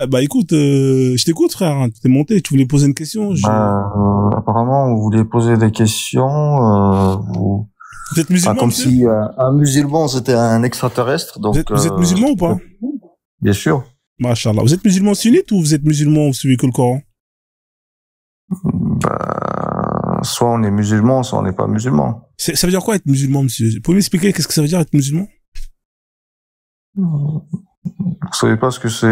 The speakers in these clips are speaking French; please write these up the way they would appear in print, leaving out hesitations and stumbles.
Bah écoute, je t'écoute frère, hein. T'es monté, tu voulais poser une question. Apparemment, vous voulez poser des questions. Vous êtes musulman, Comme monsieur? si un musulman c'était un extraterrestre. Donc, Vous êtes musulman ou pas? bien sûr. Machallah. Vous êtes musulman sunnite ou vous êtes musulman, vous suivez que le Coran? Soit on est musulman, soit on n'est pas musulman. Ça veut dire quoi être musulman, monsieur? Vous pouvez m'expliquer qu'est-ce que ça veut dire être musulman? Vous savez pas ce que c'est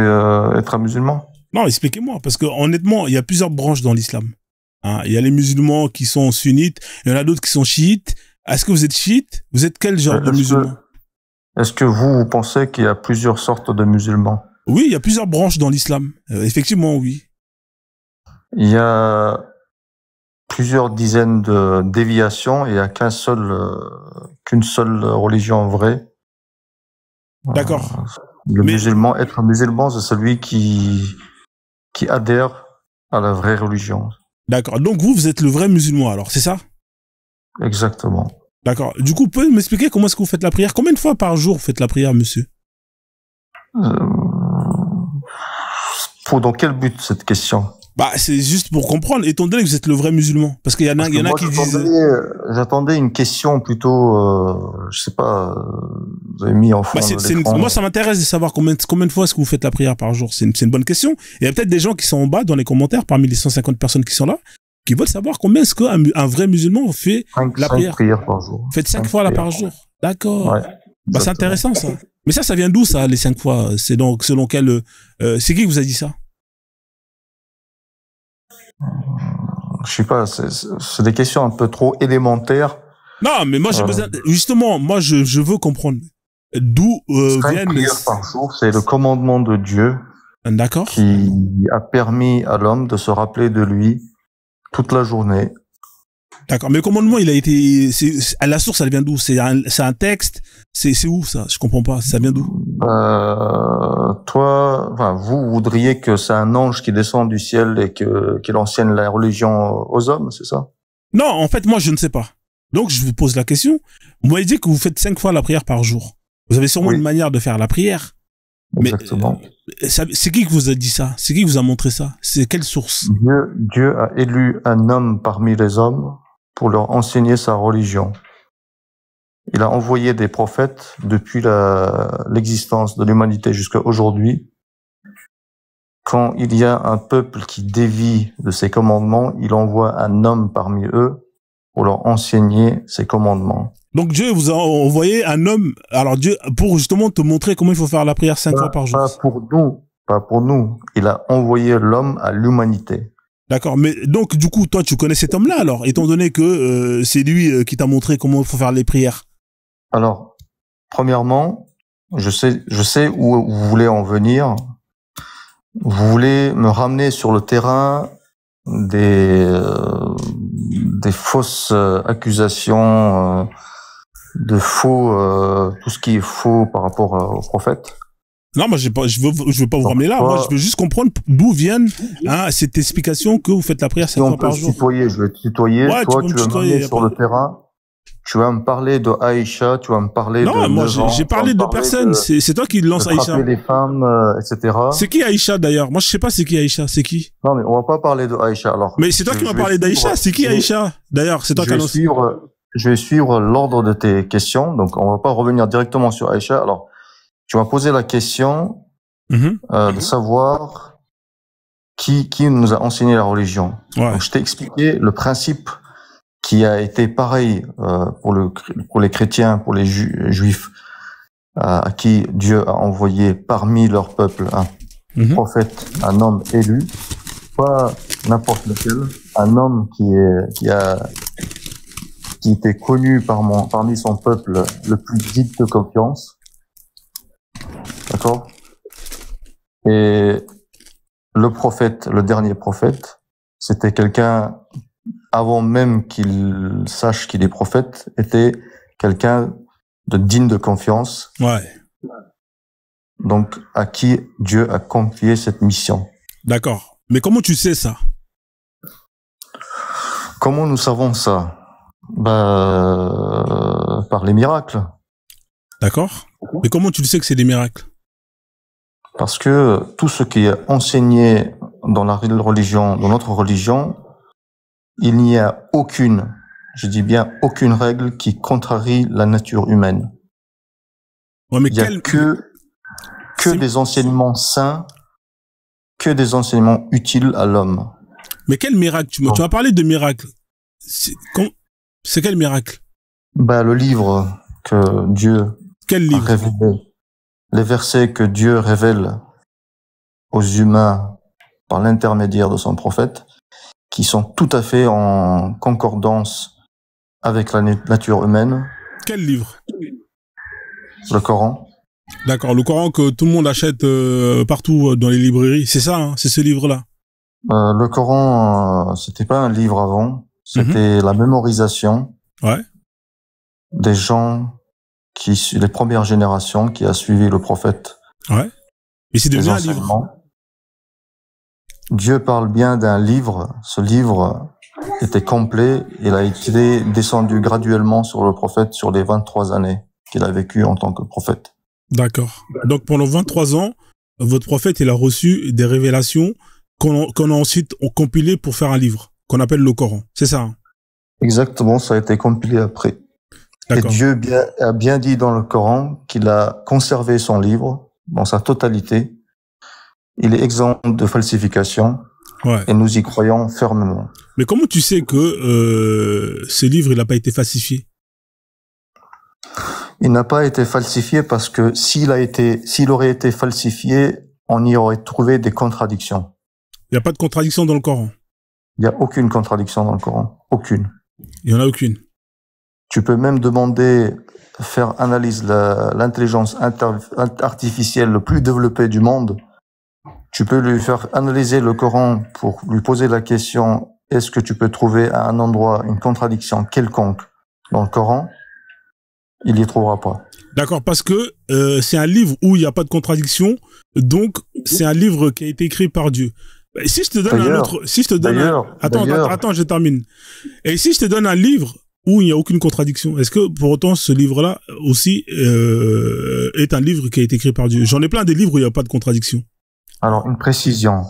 être un musulman? Non, expliquez-moi, parce que honnêtement, il y a plusieurs branches dans l'islam. Hein, il y a les musulmans qui sont sunnites, il y en a d'autres qui sont chiites. Est-ce que vous êtes chiite? Vous êtes quel genre de musulman? Est-ce que vous pensez qu'il y a plusieurs sortes de musulmans? Oui, il y a plusieurs branches dans l'islam. Effectivement, oui. Il y a plusieurs dizaines de déviations et il n'y a qu'une seule religion vraie. D'accord. Musulman, être musulman, c'est celui qui adhère à la vraie religion. D'accord. Donc vous êtes le vrai musulman alors, c'est ça? Exactement. D'accord. Du coup, vous pouvez m'expliquer comment est-ce que vous faites la prière? Combien de fois par jour vous faites la prière, monsieur? Dans quel but cette question? Bah, c'est juste pour comprendre, étant donné que vous êtes le vrai musulman. Parce qu'il y en a qui disent... J'attendais une question plutôt, je sais pas, vous avez mis en fond moi, ça m'intéresse de savoir combien de fois est-ce que vous faites la prière par jour. C'est une bonne question. Il y a peut-être des gens qui sont en bas dans les commentaires, parmi les 150 personnes qui sont là, qui veulent savoir combien est-ce qu'un vrai musulman fait la prière. 5 prières par jour. Faites 5 fois par jour. D'accord. Ouais, bah, c'est intéressant, ça. Mais ça vient d'où, ça, les 5 fois? C'est donc, selon quel, c'est qui vous a dit ça? Je sais pas, c'est des questions un peu trop élémentaires. Non, mais moi, j'ai besoin, justement, moi, je veux comprendre d'où, 5 prières par jour, c'est le commandement de Dieu. D'accord. Qui a permis à l'homme de se rappeler de lui toute la journée. D'accord. Mais le commandement, il a été, à la source, ça vient d'où? C'est un texte? C'est où, ça? Je comprends pas. Ça vient d'où? Vous voudriez que c'est un ange qui descend du ciel et qu'il enseigne la religion aux hommes, c'est ça? Non, en fait, moi, je ne sais pas. Donc, je vous pose la question. Vous m'avez dit que vous faites 5 fois la prière par jour. Vous avez sûrement une manière de faire la prière. Exactement. Mais, c'est qui vous a dit ça? C'est qui vous a montré ça? C'est quelle source? Dieu a élu un homme parmi les hommes pour leur enseigner sa religion. Il a envoyé des prophètes depuis l'existence de l'humanité jusqu'à aujourd'hui. Quand il y a un peuple qui dévie de ses commandements, il envoie un homme parmi eux pour leur enseigner ses commandements. Donc Dieu vous a envoyé un homme, alors Dieu, pour justement te montrer comment il faut faire la prière 5 fois par jour. Pas pour nous. Il a envoyé l'homme à l'humanité. D'accord, mais donc du coup, toi, tu connais cet homme-là alors, étant donné que c'est lui qui t'a montré comment il faut faire les prières. Alors, premièrement, je sais où vous voulez en venir. Vous voulez me ramener sur le terrain des fausses accusations, de faux, tout ce qui est faux par rapport au prophète. Non, moi, je veux pas vous ramener là. Moi, je veux juste comprendre d'où viennent cette explication que vous faites la prière 5 fois par jour. Je vais te tutoyer. Ouais, toi, tu vas m'amener sur le terrain. Tu vas me parler de Aïcha, tu vas me parler de... Non, moi, j'ai parlé de personne. C'est toi qui lance Aïcha. Les femmes, etc. C'est qui Aïcha, d'ailleurs? Moi, je sais pas c'est qui Aïcha. C'est qui? Non, mais on va pas parler de Aïcha, alors. Mais c'est toi qui m'as parlé d'Aïcha. C'est qui Aïcha? D'ailleurs, c'est toi qui as lancé. Je vais suivre l'ordre de tes questions. Donc, on va pas revenir directement sur Aïcha. Alors, tu m'as posé la question de savoir qui nous a enseigné la religion. Ouais. Donc, je t'ai expliqué le principe qui a été pareil pour les chrétiens, pour les juifs, à qui Dieu a envoyé parmi leur peuple un prophète, un homme élu, pas n'importe lequel, un homme qui était connu parmi son peuple le plus digne de confiance. D'accord? Et le prophète, le dernier prophète, c'était quelqu'un, avant même qu'il sache qu'il est prophète, était quelqu'un de digne de confiance. Ouais. Donc, à qui Dieu a confié cette mission. D'accord. Mais comment tu sais ça? Comment nous savons ça? Par les miracles. D'accord. Mais comment tu le sais que c'est des miracles? Parce que tout ce qui est enseigné dans la religion, dans notre religion, il n'y a aucune, je dis bien aucune règle qui contrarie la nature humaine. Ouais, mais il n'y a que des enseignements saints, que des enseignements utiles à l'homme. Mais quel miracle? Tu m'as parlé de miracle. C'est quel miracle? Le livre que Dieu Quel livre? a révélé. Les versets que Dieu révèle aux humains par l'intermédiaire de son prophète, qui sont tout à fait en concordance avec la nature humaine. Quel livre? Le Coran. D'accord, le Coran que tout le monde achète partout dans les librairies, c'est ça, hein, c'est ce livre-là. Le Coran, c'était pas un livre avant, c'était la mémorisation des gens les premières générations qui a suivi le prophète. Ouais. Et c'est devenu un livre. Dieu parle bien d'un livre. Ce livre était complet. Il a été descendu graduellement sur le prophète sur les 23 années qu'il a vécu en tant que prophète. D'accord. Donc pendant 23 ans, votre prophète, il a reçu des révélations qu'on a ensuite compilées pour faire un livre, qu'on appelle le Coran. C'est ça, hein? Exactement, ça a été compilé après. Et Dieu a bien dit dans le Coran qu'il a conservé son livre dans sa totalité. Il est exempt de falsification. Ouais. Et nous y croyons fermement. Mais comment tu sais que ce livre, il n'a pas été falsifié? Il n'a pas été falsifié parce que s'il aurait été falsifié, on y aurait trouvé des contradictions. Il n'y a pas de contradiction dans le Coran? Il n'y a aucune contradiction dans le Coran. Aucune. Il n'y en a aucune. Tu peux même faire analyse l'intelligence artificielle le plus développée du monde. Tu peux lui faire analyser le Coran pour lui poser la question, est-ce que tu peux trouver à un endroit une contradiction quelconque dans le Coran? Il n'y trouvera pas. D'accord, parce que c'est un livre où il n'y a pas de contradiction, donc c'est un livre qui a été écrit par Dieu. Si je te donne un autre... Si je te donne Attends, je termine. Et si je te donne un livre où il n'y a aucune contradiction, est-ce que pour autant ce livre-là aussi est un livre qui a été écrit par Dieu? J'en ai plein des livres où il n'y a pas de contradiction. Alors, une précision.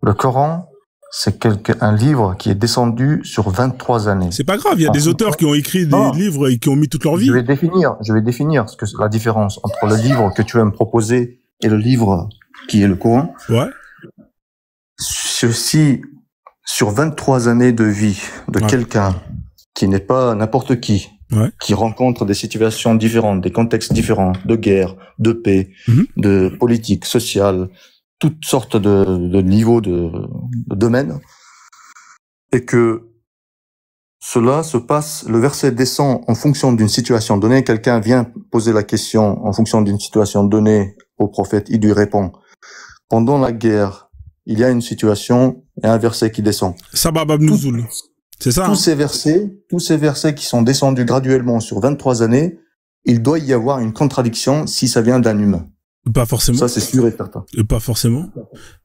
Le Coran, c'est un livre qui est descendu sur 23 années. C'est pas grave, il y a des auteurs qui ont écrit des livres et qui ont mis toute leur vie. Je vais définir la différence entre le livre que tu vas me proposer et le livre qui est le Coran. Ouais. Ceci, sur 23 années de vie de quelqu'un qui n'est pas n'importe qui, qui rencontre des situations différentes, des contextes différents, de guerre, de paix, de politique, sociale, toutes sortes de niveaux de domaines, et que cela se passe, le verset descend en fonction d'une situation donnée, quelqu'un vient poser la question en fonction d'une situation donnée au prophète, il lui répond. Pendant la guerre, il y a une situation et un verset qui descend. Sabab Nuzul. C'est ça. Tous ces versets qui sont descendus graduellement sur 23 années, il doit y avoir une contradiction si ça vient d'un humain. Pas forcément. Ça, c'est sûr et certain. Pas forcément.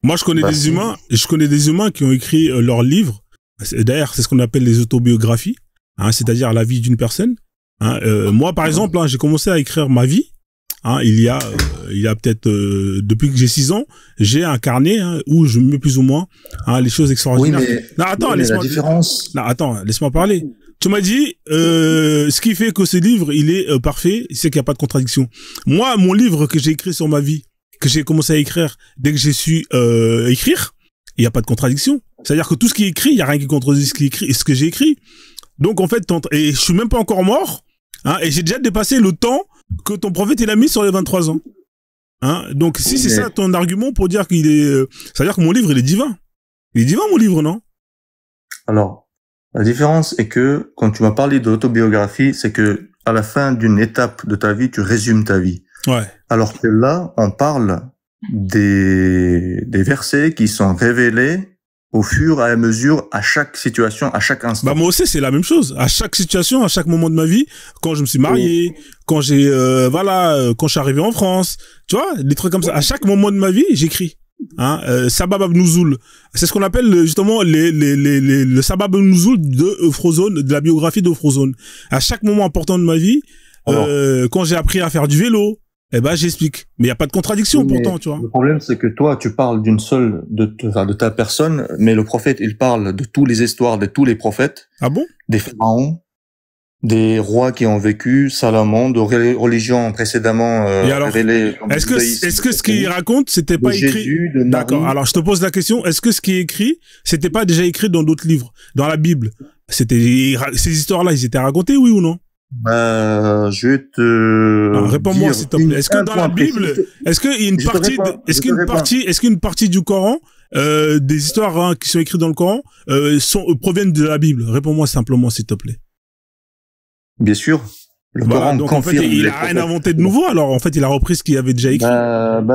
Moi, je connais des humains qui ont écrit leurs livres. D'ailleurs, c'est ce qu'on appelle les autobiographies, hein, c'est-à-dire la vie d'une personne. Hein. Moi, par exemple, j'ai commencé à écrire ma vie. Hein, il y a peut-être depuis que j'ai 6 ans, j'ai un carnet où je mets plus ou moins les choses extraordinaires. Oui, mais laisse-moi parler. Tu m'as dit ce qui fait que ce livre il est parfait, c'est qu'il n'y a pas de contradiction. Moi, mon livre que j'ai écrit sur ma vie, que j'ai commencé à écrire dès que j'ai su écrire, il n'y a pas de contradiction. C'est-à-dire que tout ce qui est écrit, il n'y a rien qui contredit ce que j'ai écrit. Donc en fait, et je suis même pas encore mort, hein, et j'ai déjà dépassé le temps que ton prophète il a mis sur les 23 ans. Hein, donc si c'est ça ton argument pour dire qu'il est... c'est-à-dire que mon livre il est divin. Il est divin mon livre, non? Alors, la différence est que quand tu m'as parlé de l'autobiographie, c'est que à la fin d'une étape de ta vie, tu résumes ta vie. Ouais. Alors que là, on parle des versets qui sont révélés au fur et à mesure, à chaque situation, à chaque instant. Bah moi aussi c'est la même chose. À chaque situation, à chaque moment de ma vie, quand je me suis marié, quand j'ai quand je suis arrivé en France, tu vois, des trucs comme ça. À chaque moment de ma vie, j'écris. Hein, Sabab Nuzul, c'est ce qu'on appelle justement le Sabab Nuzul de Frozone, de la biographie de Frozone. À chaque moment important de ma vie, quand j'ai appris à faire du vélo, Eh ben, j'explique. Mais il n'y a pas de contradiction Oui, pourtant, tu vois. le problème, c'est que toi, tu parles d'une seule, de ta personne, mais le prophète, il parle de toutes les histoires de tous les prophètes, Ah bon? des pharaons, des rois qui ont vécu, Salomon, de religions précédemment Et alors, révélées. Comme est-ce que ce qu'il raconte, c'était pas de écrit? Jésus, de Marie. D'accord. Alors, je te pose la question. Est-ce que ce qui est écrit, c'était pas déjà écrit dans d'autres livres, dans la Bible? Ces histoires-là, ils étaient racontées, oui ou non? Je vais te réponds-moi dire s'il te plaît. Est-ce que un dans point la Bible, précis. est-ce qu'il y a une Je te partie, réponds, est-ce je qu'il y a te une réponds. partie, est-ce qu'une partie du Coran, des histoires hein, qui sont écrites dans le Coran, proviennent de la Bible? Réponds-moi simplement s'il te plaît. Bien sûr. Le Coran Donc en fait, confirme. il les a rien prophètes. inventé de nouveau. Alors en fait, il a repris ce qu'il avait déjà écrit.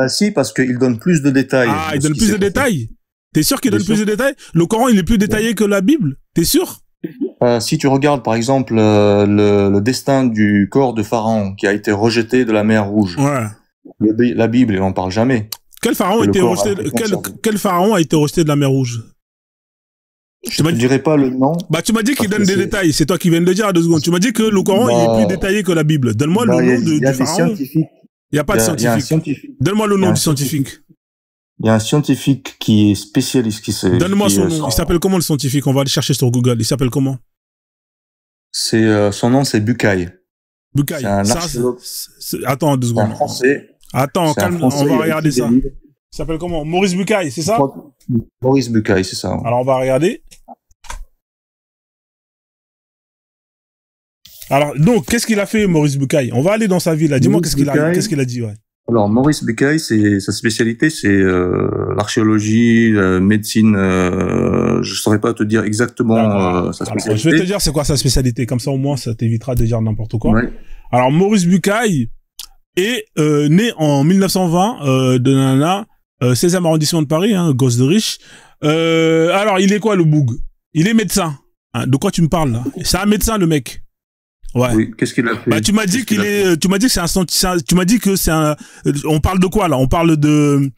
Si, parce qu'il donne plus de détails. Ah, il de ce donne qui plus s'est de passé. détails. T'es sûr qu'il Bien donne sûr. plus de détails? Le Coran, il est plus détaillé que la Bible. T'es sûr? Si tu regardes par exemple le destin du corps de Pharaon qui a été rejeté de la mer Rouge, Ouais. la Bible, elle n'en parle jamais. Quel pharaon Que a le été corps rejeté? a été conservé. Quel pharaon a été rejeté de la mer Rouge? Je ne dirais pas le nom. Bah, tu m'as dit qu'il Parce donne que des c'est- détails. C'est toi qui viens de le dire à 2 secondes. Tu m'as dit que le Coran, il est plus détaillé que la Bible. Donne-moi le il y a, nom il y a du des pharaon. scientifiques. Il n'y a pas de Il y a un scientifique. scientifique. Donne-moi le Il y a nom un du scientifique. Il y a un scientifique qui est spécialiste, Donne-moi son nom. Il s'appelle comment le scientifique? On va aller chercher sur Google. Il s'appelle comment? son nom, c'est Bucaille. Bucaille. C'est un Ça, archéologue. Attends 2 C'est un secondes. Français. Attends, C'est un calme. Français, On il va a regarder écrit ça. des livres. Il s'appelle comment? Maurice Bucaille, c'est ça? Maurice Bucaille, c'est ça. Alors, on va regarder. Alors, donc, qu'est-ce qu'il a fait, Maurice Bucaille? On va aller dans sa vie, là. Dis-moi Maurice qu'est-ce Bucaille. qu'il a dit, ouais. Alors, Maurice Bucaille, sa spécialité, c'est l'archéologie, la médecine. Je saurais pas te dire exactement sa Alors, spécialité. je vais te dire c'est quoi sa spécialité. Comme ça, au moins, ça t'évitera de dire n'importe quoi. Ouais. Alors, Maurice Bucaille est né en 1920 de Nana, 16e arrondissement de Paris, hein, gosse de riche. Alors, il est quoi, le boug? Il est médecin. Hein, de quoi tu me parles, là? C'est un médecin, le mec. Ouais. Oui, qu'est-ce qu'il a fait? Bah, tu m'as dit tu m'as dit que tu m'as dit que c'est un, on parle de quoi, là? On parle de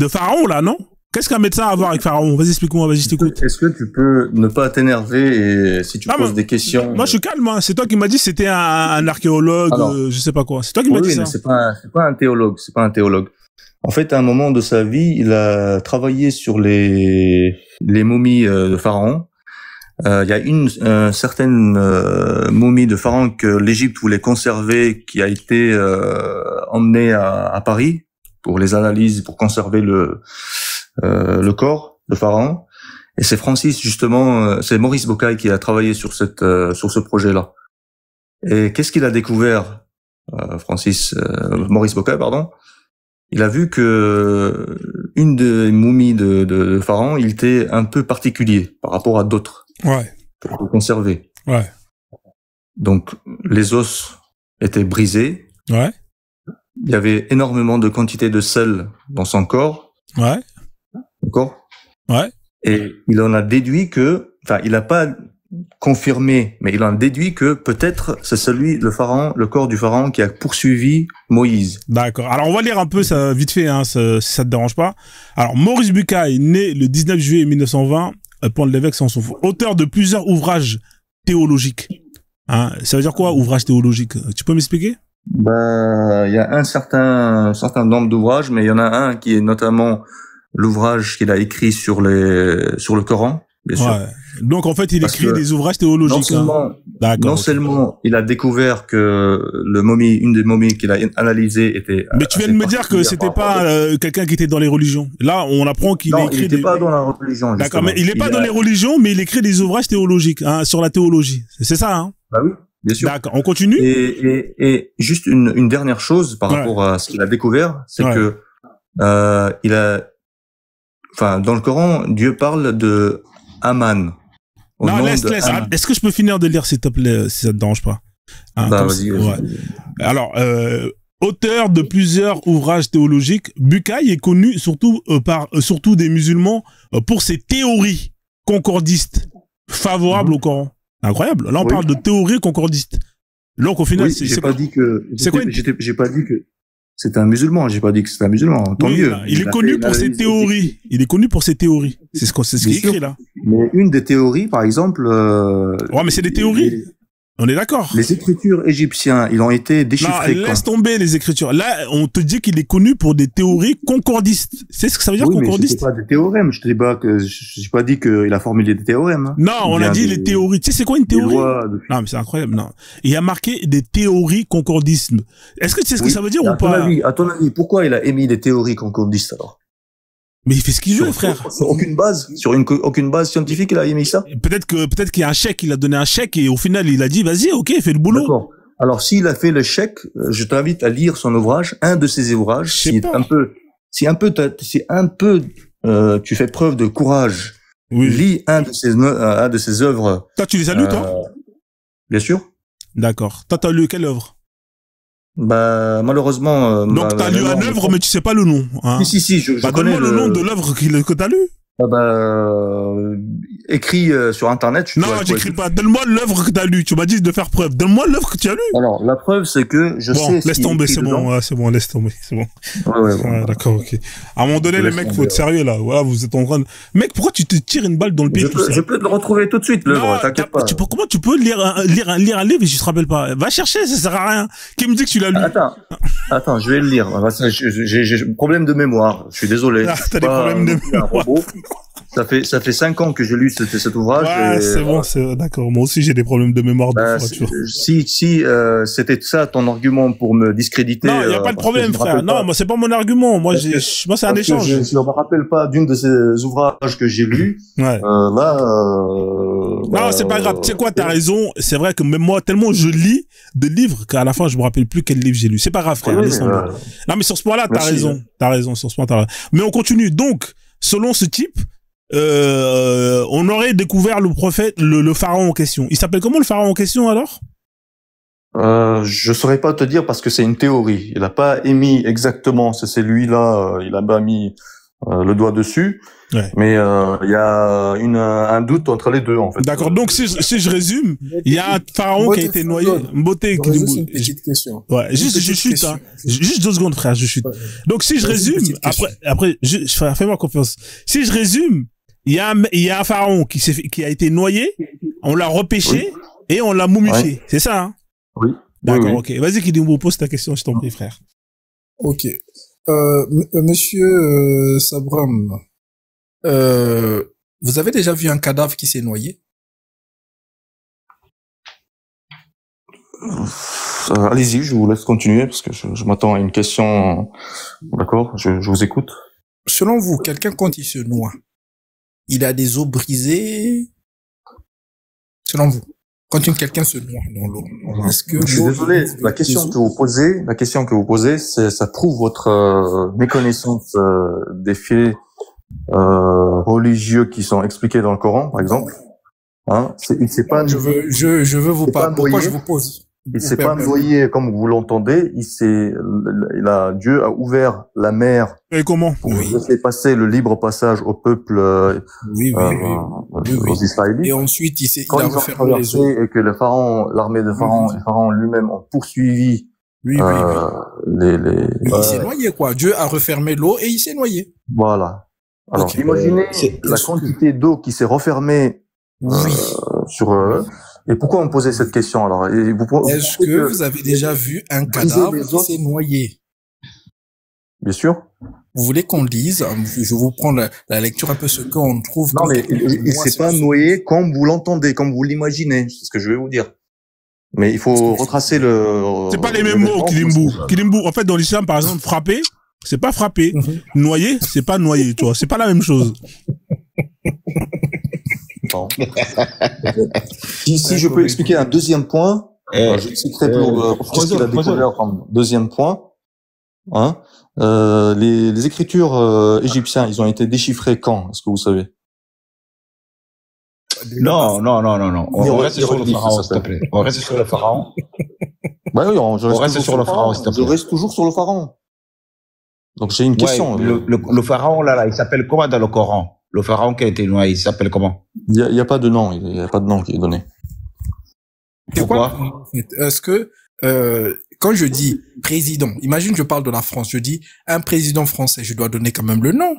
Pharaon, là, non? Qu'est-ce qu'un médecin a à voir avec Pharaon? Vas-y, explique-moi, vas-y, je t'écoute. Est-ce que tu peux ne pas t'énerver et si tu poses des questions? Moi, je suis calme, hein. C'est toi qui m'as dit que c'était un archéologue, Alors, je sais pas quoi. C'est toi qui m'as dit oui, ça. mais c'est pas un théologue, c'est pas un théologue. En fait, à un moment de sa vie, il a travaillé sur les momies de Pharaon. Il y a une certaine momie de Pharaon que l'Égypte voulait conserver, qui a été emmenée à Paris pour les analyses, pour conserver le corps de Pharaon. Et c'est c'est Maurice Bucaille qui a travaillé sur ce projet-là. Et qu'est-ce qu'il a découvert, Maurice Bucaille, pardon? Il a vu que une des momies de Pharaon, il était un peu particulier par rapport à d'autres. Ouais. Pour le conserver. Ouais. Donc, les os étaient brisés. Ouais. Il y avait énormément de quantité de sel dans son corps. Ouais. D'accord? Ouais. Et il en a déduit il n'a pas confirmé, mais il en a déduit que peut-être c'est le corps du pharaon qui a poursuivi Moïse. D'accord. Alors, on va lire un peu ça vite fait, hein, si ça te dérange pas. Alors, Maurice Bucaille, né le 19 juillet 1920, Pont de l'Évêque, sans son auteur de plusieurs ouvrages théologiques. Hein, ça veut dire quoi, ouvrage théologique? Tu peux m'expliquer? Il y a un certain nombre d'ouvrages, mais il y en a un qui est notamment l'ouvrage qu'il a écrit sur le Coran, bien sûr. Ouais. Donc, en fait, il Parce écrit que des ouvrages théologiques. Non seulement il a découvert que une des momies qu'il a analysées était... Mais tu viens de me dire que c'était pas quelqu'un qui était dans les religions. Là, on apprend qu'il écrit il n'était pas dans la religion. D'accord, mais il est pas dans les religions, mais il écrit des ouvrages théologiques, hein, sur la théologie. C'est ça, hein? Bah oui, bien sûr. D'accord, on continue? Et juste une dernière chose par rapport à ce qu'il a découvert, c'est que dans le Coran, Dieu parle de Aman. Non, laisse. Est-ce que je peux finir de lire, s'il te plaît, si ça te dérange pas? Hein, vas-y. Ouais. Alors, auteur de plusieurs ouvrages théologiques, Bucaille est connu surtout surtout des musulmans pour ses théories concordistes favorables au Coran. Incroyable. Là, on parle de théories concordistes. Donc, au final, j'ai pas dit que c'est un musulman. J'ai pas dit que c'est un musulman. Tant mieux. Il est connu pour ses théories. Il est connu pour ses théories. C'est ce qui est écrit là. Mais une des théories, par exemple. Ouais, mais c'est des théories. On est d'accord. Les écritures égyptiennes, ils ont été déchiffrés. Non, laisse tomber les écritures. Là, on te dit qu'il est connu pour des théories concordistes. C'est ce que ça veut dire, oui, concordiste? Mais pas des théorèmes. Je t'ai pas dit qu'il a formulé des théorèmes. Hein. Non, on a dit les théories. Tu sais, c'est quoi une théorie? Non, mais c'est incroyable. Non. Il y a marqué des théories concordistes. Est-ce que tu sais ce que ça veut dire ou pas? À ton avis, pourquoi il a émis des théories concordistes alors? Mais il fait ce qu'il veut, frère. Sur aucune base, aucune base scientifique, il a émis ça. Peut-être qu'il y a un chèque, il a donné un chèque et au final il a dit vas-y, ok, fais le boulot. D'accord. Alors s'il a fait le chèque, je t'invite à lire son ouvrage, un de ses ouvrages, si un peu tu fais preuve de courage, oui. Lis un de ses œuvres. Toi, tu les as lus, toi? Bien sûr. D'accord. Toi, t'as lu quelle œuvre? Bah malheureusement. Donc t'as lu une œuvre mais tu sais pas le nom. Hein. Si, je connais le nom de l'œuvre que t'as lu. Écrit sur internet. Non, j'écris pas. Donne-moi l'œuvre que t'as lu. Tu m'as dit de faire preuve. Donne-moi l'œuvre que tu as lu. Alors la preuve c'est que je sais. Laisse tomber, c'est bon. Ouais, c'est bon, laisse tomber, c'est bon. Ouais, d'accord, ok. À un moment donné, les mecs, faut être sérieux là. Voilà, vous êtes en train de. Mec, pourquoi tu te tires une balle dans le pied? Je peux te le retrouver tout de suite, l'œuvre. T'inquiète pas. Comment tu peux lire un livre et je te rappelle pas? Va chercher, ça sert à rien. Qui me dit que tu l'as lu? Attends, je vais le lire. J'ai un problème de mémoire. Je suis désolé. Ah, t'as des problèmes de mémoire. Ça fait 5 ans que j'ai lu cet ouvrage. Ouais, c'est bon, d'accord. Moi aussi, j'ai des problèmes de mémoire. Si c'était ça ton argument pour me discréditer. Non, il y a pas de problème, frère. Non, moi, c'est pas mon argument. Moi, c'est un échange. Je me rappelle pas d'une de ces ouvrages que j'ai lus. Ouais. Non, c'est pas grave. Tu sais quoi, t'as raison. C'est vrai que même moi, tellement je lis de livres qu'à la fin, je me rappelle plus quel livre j'ai lu. C'est pas grave, frère. Non, mais sur ce point-là, t'as raison. T'as raison. Sur ce point, t'as raison. Mais on continue. Donc, selon ce type, on aurait découvert le prophète, le pharaon en question. Il s'appelle comment le pharaon en question alors? Je saurais pas te dire parce que c'est une théorie. Il a pas émis exactement. C'est lui-là. Il a pas mis le doigt dessus. Ouais. Mais il y a un doute entre les deux en fait. D'accord. Donc si je résume, il y a un pharaon qui a été noyé. Mboté. Une petite question. Ouais. Juste je chute. Hein. Juste 2 secondes, frère. Je chute. Donc si je résume, après, fais-moi confiance. Si je résume. Il y a un pharaon qui a été noyé, on l'a repêché et on l'a momifié. Ouais. C'est ça, hein? Oui. D'accord, ok. Vas-y, Kidimbo, pose ta question, je t'en prie, frère. Ok. Monsieur Sabram, vous avez déjà vu un cadavre qui s'est noyé? Allez-y, je vous laisse continuer parce que je m'attends à une question. D'accord, je vous écoute. Selon vous, quelqu'un quand il se noie, il a des os brisés? Selon vous, quand quelqu'un se noie dans l'eau, est-ce que... Je suis désolé, la question que vous posez, ça prouve votre méconnaissance des faits religieux qui sont expliqués dans le Coran, par exemple. Hein, c'est pas... Je veux vous parler. Pourquoi je vous pose? Il s'est pas noyé comme vous l'entendez. Dieu a ouvert la mer. Et comment? Pour laisser passer le libre passage au peuple, aux Israélites. Et ensuite, quand ils ont traversé et que l'armée de Pharaon et Pharaon lui-même ont poursuivi. Il s'est noyé, quoi. Dieu a refermé l'eau et il s'est noyé. Voilà. Alors, imaginez la quantité d'eau qui s'est refermée, sur eux. Et pourquoi on posait cette question alors? Est-ce que vous avez déjà vu un cadavre qui s'est noyé? Bien sûr. Vous voulez qu'on lise? Je vous prends la lecture un peu ce qu'on trouve. Non, mais il s'est pas noyé comme vous l'entendez, comme vous l'imaginez. C'est ce que je vais vous dire. Mais il faut retracer le... C'est pas les mêmes mots, Kilimbu. En fait, dans l'islam, par exemple, frapper, c'est pas frapper. Noyer, c'est pas noyer, tu vois. C'est pas la même chose. Si je peux expliquer un deuxième point, je expliquerai ce qu'il a découvert comme deuxième point. Hein, les écritures égyptiennes, ils ont été déchiffrées quand? Est-ce que vous savez? Non. On reste sur le pharaon, s'il te plaît. On reste sur le pharaon. Bah oui, je reste sur le pharaon, s'il te plaît. Je reste toujours sur le pharaon. Donc j'ai une question. Le pharaon là, il s'appelle comment dans le Coran? Le pharaon qui a été noyé, il s'appelle comment? Il y a pas de nom, il y a pas de nom qui est donné. Pourquoi? Est-ce que quand je dis président, imagine je parle de la France, je dis un président français, je dois donner quand même le nom.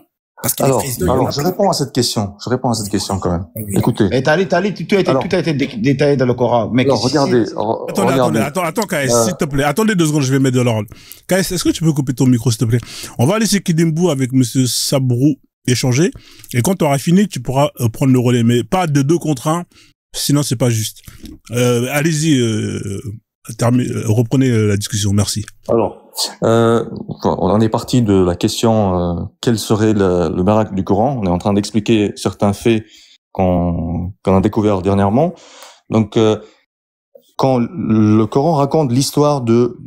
Parce que les présidents, Alors, je réponds à cette question. Je réponds à cette question quand même. Oui. Écoutez. Et tout a été détaillé dans le Coran. Mais Alors, regardez. Attends, KS, s'il te plaît. Attendez 2 secondes, je vais mettre de l'ordre. KS, est-ce que tu peux couper ton micro, s'il te plaît? On va laisser Kidimbu avec monsieur Sabrou échanger. Et quand tu auras fini, tu pourras prendre le relais. Mais pas de 2 contre 1. Sinon, c'est pas juste. Allez-y, reprenez la discussion. Merci. Alors, on est parti de la question quel serait le miracle du Coran. On est en train d'expliquer certains faits qu'on a découverts dernièrement. Donc, quand le Coran raconte l'histoire de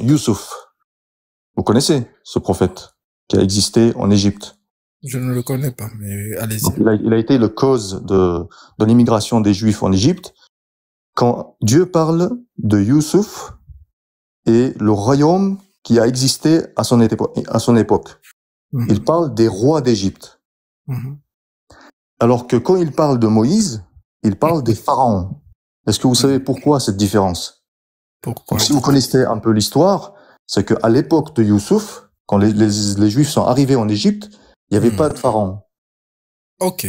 Youssouf, vous connaissez ce prophète qui a existé en Égypte? Je ne le connais pas, mais allez-y. Donc, il a été le cause de l'immigration des Juifs en Égypte. Quand Dieu parle de Youssouf et le royaume qui a existé à son époque, il parle des rois d'Égypte. Alors que quand il parle de Moïse, il parle des pharaons. Est-ce que vous savez pourquoi cette différence? Pourquoi? Donc, si vous connaissez un peu l'histoire, c'est qu'à l'époque de Youssouf, quand les Juifs sont arrivés en Égypte, il n'y avait pas de pharaon. Ok.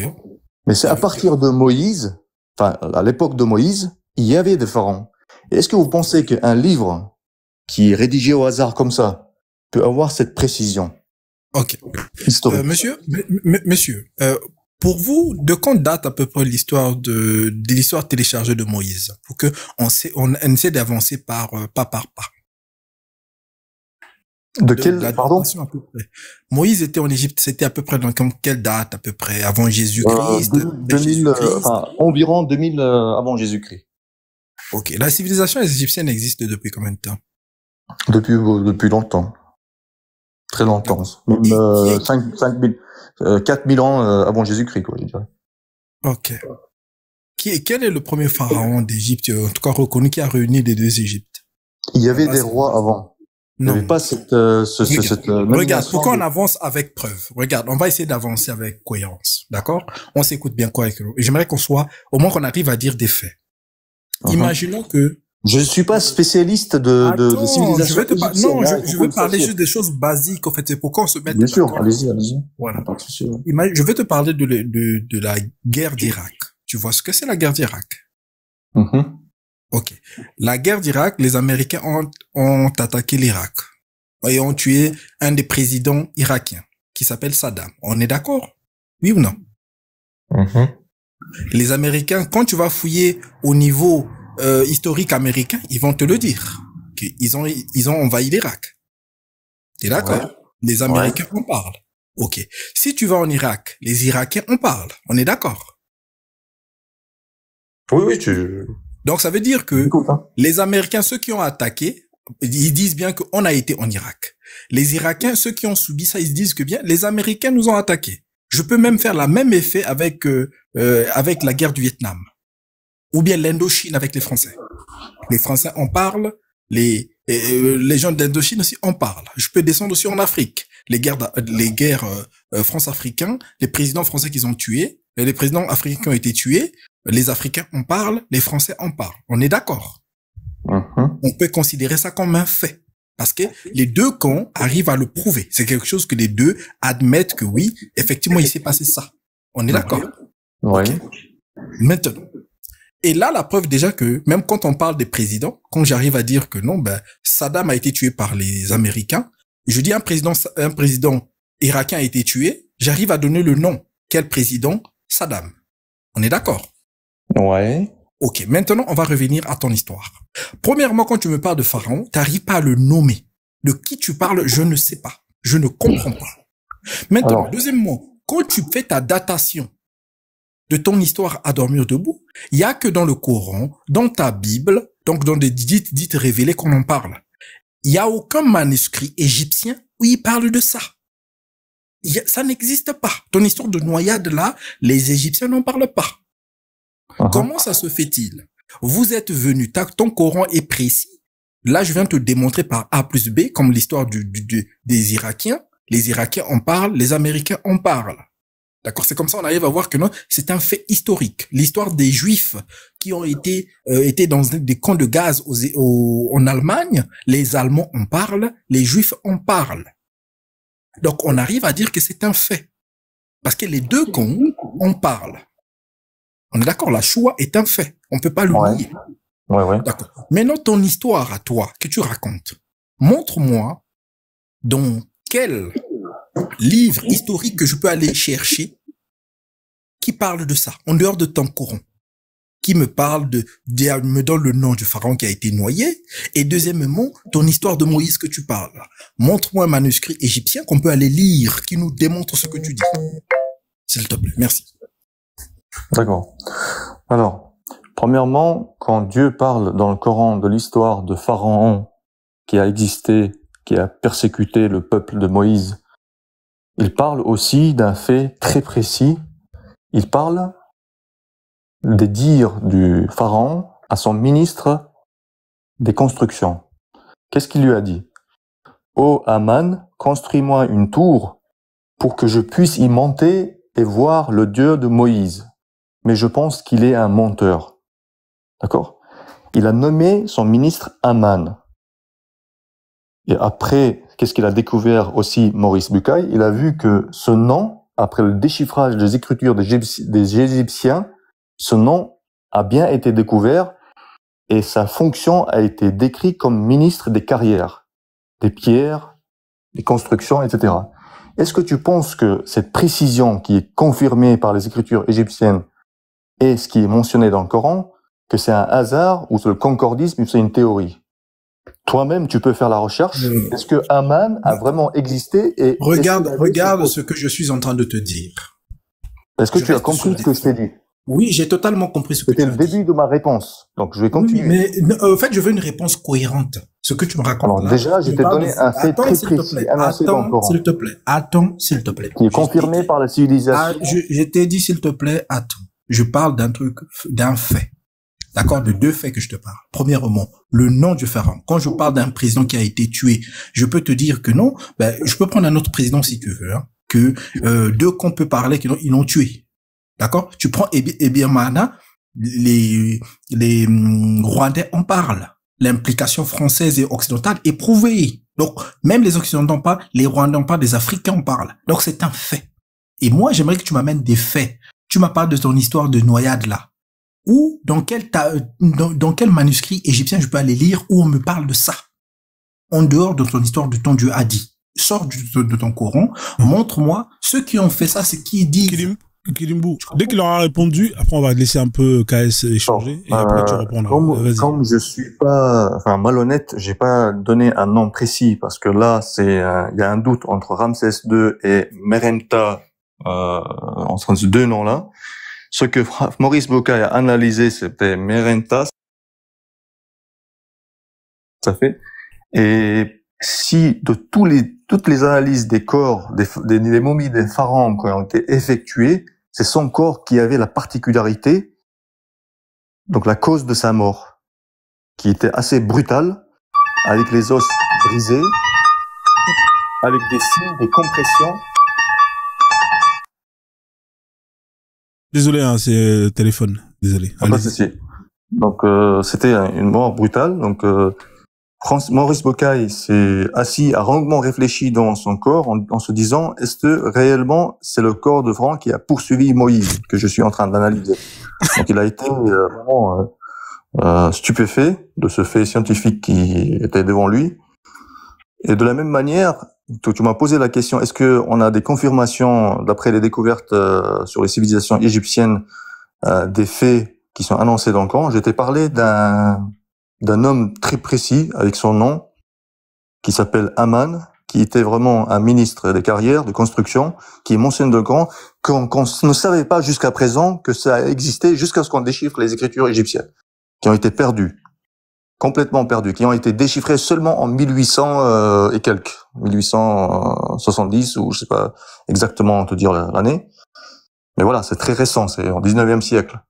Mais c'est à partir de Moïse, enfin, à l'époque de Moïse, il y avait des pharaons. Et est-ce que vous pensez qu'un livre qui est rédigé au hasard comme ça peut avoir cette précision? Ok. Historique. Monsieur, pour vous, de quand date à peu près l'histoire de l'histoire téléchargée de Moïse? Pour que on essaie d'avancer pas par pas. Pardon? À peu près. Moïse était en Égypte, c'était à peu près dans quelle date à peu près? Avant Jésus-Christ? 2000, environ 2000 avant Jésus-Christ. Ok. La civilisation égyptienne existe depuis combien de temps? Depuis longtemps. Très longtemps. Même 4000 ans avant Jésus-Christ, quoi, je dirais. Ok. Quel est le premier pharaon d'Égypte, en tout cas reconnu, qui a réuni les 2 Égyptes? Il y avait des rois avant. Il n'y avait pas regarde, pourquoi on avance avec preuve? Regarde, on va essayer d'avancer avec cohérence. D'accord? On s'écoute bien correctement. Et j'aimerais au moins qu'on arrive à dire des faits. Imaginons que... Je suis pas spécialiste de civilisation. Je veux parler juste des choses basiques, en fait. C'est pourquoi on se met... Bien sûr, allez-y. Voilà. Je vais te parler de la guerre d'Irak. Tu vois ce que c'est la guerre d'Irak? Ok. La guerre d'Irak, les Américains ont attaqué l'Irak et ont tué un des présidents irakiens qui s'appelle Saddam. On est d'accord? Oui ou non? Les Américains, quand tu vas fouiller au niveau historique américain, ils vont te le dire qu'ils ont envahi l'Irak. T'es d'accord? Ouais. Les Américains en parlent. Ok. Si tu vas en Irak, les Irakiens en parlent. On est d'accord? Oui, Donc, ça veut dire que les Américains, ceux qui ont attaqué, ils disent bien qu'on a été en Irak. Les Irakiens, ceux qui ont subi ça, ils se disent que bien, les Américains nous ont attaqués. Je peux même faire la même effet avec la guerre du Vietnam. Ou bien l'Indochine avec les Français. Les Français en parlent, les gens d'Indochine aussi en parlent. Je peux descendre aussi en Afrique. Les guerres France-africains, les présidents français qu'ils ont tués, les présidents africains qui ont été tués, les Africains en parlent, les Français en parlent. On est d'accord. On peut considérer ça comme un fait. Parce que les 2 camps arrivent à le prouver. C'est quelque chose que les 2 admettent que oui, effectivement, il s'est passé ça. On est d'accord. Oui. Okay. Maintenant. Et là, la preuve déjà que, même quand on parle des présidents, quand j'arrive à dire que non, Saddam a été tué par les Américains, je dis un président irakien a été tué, j'arrive à donner le nom. Quel président? Saddam. On est d'accord? Ouais. Ok, maintenant, on va revenir à ton histoire. Premièrement, quand tu me parles de Pharaon, t'arrives pas à le nommer. De qui tu parles, je ne sais pas. Je ne comprends pas. Maintenant, deuxièmement, quand tu fais ta datation de ton histoire à dormir debout, il y a que dans le Coran, dans ta Bible, donc dans des dites révélés qu'on en parle. Il y a aucun manuscrit égyptien où il parle de ça. Ça n'existe pas. Ton histoire de noyade là, les Égyptiens n'en parlent pas. Comment ça se fait-il? Vous êtes venu, ton Coran est précis. Là, je viens te démontrer par A plus B, comme l'histoire des Irakiens. Les Irakiens en parlent, les Américains en parlent. D'accord? C'est comme ça on arrive à voir que non, c'est un fait historique. L'histoire des Juifs qui ont été dans des camps de gaz en Allemagne, les Allemands en parlent, les Juifs en parlent. Donc, on arrive à dire que c'est un fait. Parce que les deux camps, on parle. On est d'accord, la Shoah est un fait. On peut pas le nier. Ouais. D'accord. Maintenant, ton histoire à toi, que tu racontes, montre-moi dans quel livre historique que je peux aller chercher qui parle de ça, en dehors de ton courant, qui me parle me donne le nom du pharaon qui a été noyé, et deuxièmement, ton histoire de Moïse que tu parles. Montre-moi un manuscrit égyptien qu'on peut aller lire, qui nous démontre ce que tu dis. S'il te plaît, merci. D'accord. Alors, premièrement, quand Dieu parle dans le Coran de l'histoire de Pharaon qui a existé, qui a persécuté le peuple de Moïse, il parle aussi d'un fait très précis. Il parle des dires du Pharaon à son ministre des constructions. Qu'est-ce qu'il lui a dit? Ô Aman, construis-moi une tour pour que je puisse y monter et voir le Dieu de Moïse. Mais je pense qu'il est un menteur. D'accord? Il a nommé son ministre Aman. Et après, qu'est-ce qu'il a découvert aussi, Maurice Bucaille? Il a vu que ce nom, après le déchiffrage des écritures des Égyptiens, ce nom a bien été découvert et sa fonction a été décrite comme ministre des carrières, des pierres, des constructions, etc. Est-ce que tu penses que cette précision qui est confirmée par les écritures égyptiennes et ce qui est mentionné dans le Coran, que c'est un hasard ou c'est le concordisme ou c'est une théorie? Toi-même, tu peux faire la recherche. Est-ce que Aman a vraiment existé et regarde ce que je suis en train de te dire. Est-ce que tu as compris ce que je t'ai dit? Oui, j'ai totalement compris ce que tu as dit. C'était le début de ma réponse. Donc, je vais continuer. Oui, mais en fait, je veux une réponse cohérente. Ce que tu me racontes. Alors, là, déjà, je t'ai donné un fait très précis annoncé dans le Coran. S'il te plaît. Attends, s'il te plaît. Qui est confirmé par la civilisation. Je t'ai dit, s'il te plaît, attends. Je parle d'un truc, d'un fait. D'accord, de deux faits que je te parle. Premièrement, le nom du pharaon. Quand je parle d'un président qui a été tué, je peux te dire que non. Ben, je peux prendre un autre président si tu veux. Hein, que deux qu'on peut parler qu'ils l'ont tué. D'accord. Tu prends Ebiamana, les Rwandais en parlent. L'implication française et occidentale est prouvée. Donc même les Occidentaux en parlent, les Rwandais en parlent, les Africains en parlent. Donc c'est un fait. Et moi j'aimerais que tu m'amènes des faits. Tu m'as parlé de ton histoire de noyade là. Ou dans quel manuscrit égyptien je peux aller lire où on me parle de ça? En dehors de ton histoire de ton Dieu a dit. Sors de ton Coran, montre-moi ceux qui ont fait ça, c'est qui disent. Kilimbu, dès qu'il aura répondu, après on va laisser un peu KS échanger et après tu reprendras. Comme je suis pas, malhonnête, j'ai pas donné un nom précis parce que là c'est, il y a un doute entre Ramsès II et Merenta, entre ces deux noms-là. Ce que Maurice Bucaille a analysé, c'était Merenta. Ça fait. Et si de toutes les analyses des corps, des momies des pharaons qui ont été effectuées, c'est son corps qui avait la particularité, donc la cause de sa mort, qui était assez brutale, avec les os brisés, avec des signes de compression. Désolé, hein, c'est téléphone. Désolé. Pas de souci. Donc c'était une mort brutale. Donc Maurice Bucaille s'est assis, a longuement réfléchi dans son corps en se disant, est-ce que réellement c'est le corps de Pharaon qui a poursuivi Moïse que je suis en train d'analyser? Donc il a été vraiment stupéfait de ce fait scientifique qui était devant lui. Et de la même manière, tu m'as posé la question, est-ce que on a des confirmations d'après les découvertes sur les civilisations égyptiennes des faits qui sont annoncés dans le Coran? Je t'ai parlé d'un homme très précis avec son nom qui s'appelle Aman, qui était vraiment un ministre des carrières, de construction, qui est mentionné dans le Coran, qu'on ne savait pas jusqu'à présent que ça a existé jusqu'à ce qu'on déchiffre les écritures égyptiennes, qui ont été perdues, complètement perdues, qui ont été déchiffrées seulement en 1800 et quelques, 1870 ou je sais pas exactement te dire l'année. Mais voilà, c'est très récent, c'est au 19e siècle.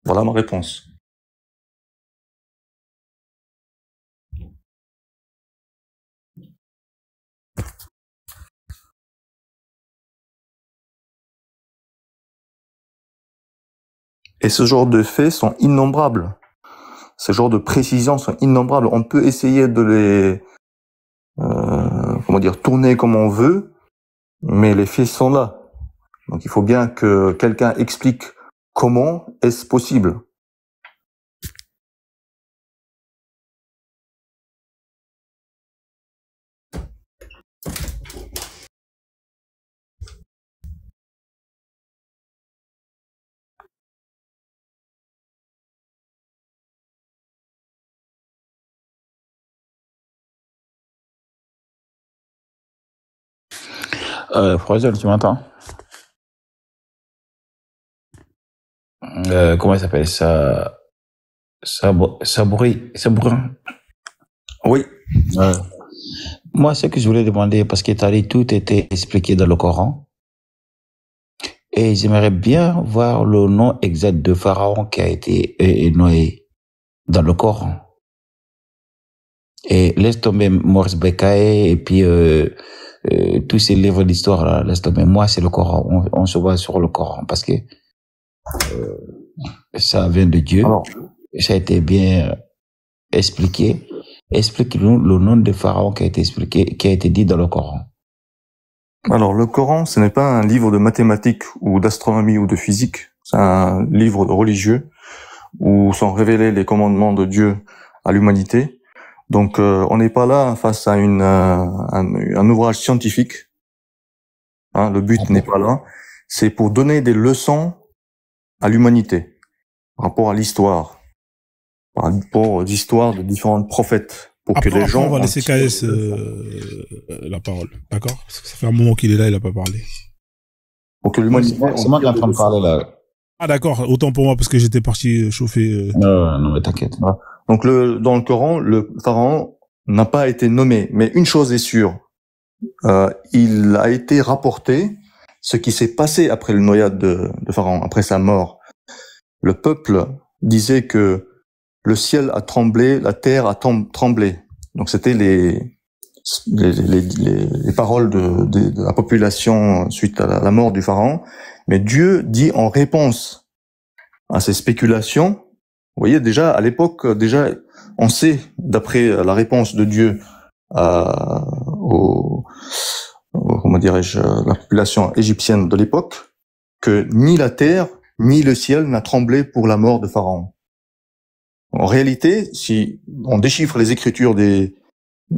Voilà ma réponse. Et ce genre de faits sont innombrables. Ce genre de précisions sont innombrables. On peut essayer de comment dire, tourner comme on veut, mais les faits sont là. Donc il faut bien que quelqu'un explique comment est-ce possible. Frozen, tu m'entends? Comment il s'appelle ça? Sabourin. Oui. Moi, ce que je voulais demander, parce que tu as dit tout était expliqué dans le Coran, et j'aimerais bien voir le nom exact de Pharaon qui a été noyé dans le Coran. Et laisse tomber Maurice Bucaille et puis tous ces livres d'histoire là, laisse tomber. Moi, c'est le Coran. On se voit sur le Coran parce que ça vient de Dieu. Alors, ça a été bien expliqué. Explique-nous le nom de Pharaon qui a été expliqué, qui a été dit dans le Coran. Alors, le Coran, ce n'est pas un livre de mathématiques ou d'astronomie ou de physique. C'est un livre religieux où sont révélés les commandements de Dieu à l'humanité. Donc, on n'est pas là face à un ouvrage scientifique. Hein, le but n'est pas là. C'est pour donner des leçons à l'humanité par rapport à l'histoire, par rapport aux histoires de différents prophètes, pour que les gens. On va laisser KS la parole, d'accord? Parce que ça fait un moment qu'il est là, il a pas parlé. Pour que l'humanité. C'est moi qui est en train de parler là. Ah d'accord, autant pour moi parce que j'étais parti chauffer. Non, mais t'inquiète. Donc dans le Coran, le pharaon n'a pas été nommé, mais une chose est sûre, il a été rapporté ce qui s'est passé après le noyade de Pharaon, après sa mort. Le peuple disait que le ciel a tremblé, la terre a tremblé. Donc c'était les paroles de la population suite à la mort du Pharaon. Mais Dieu dit en réponse à ces spéculations. Vous voyez, déjà, à l'époque, on sait, d'après la réponse de Dieu comment dirais-je, la population égyptienne de l'époque, que ni la terre, ni le ciel n'a tremblé pour la mort de Pharaon. En réalité, si on déchiffre les écritures de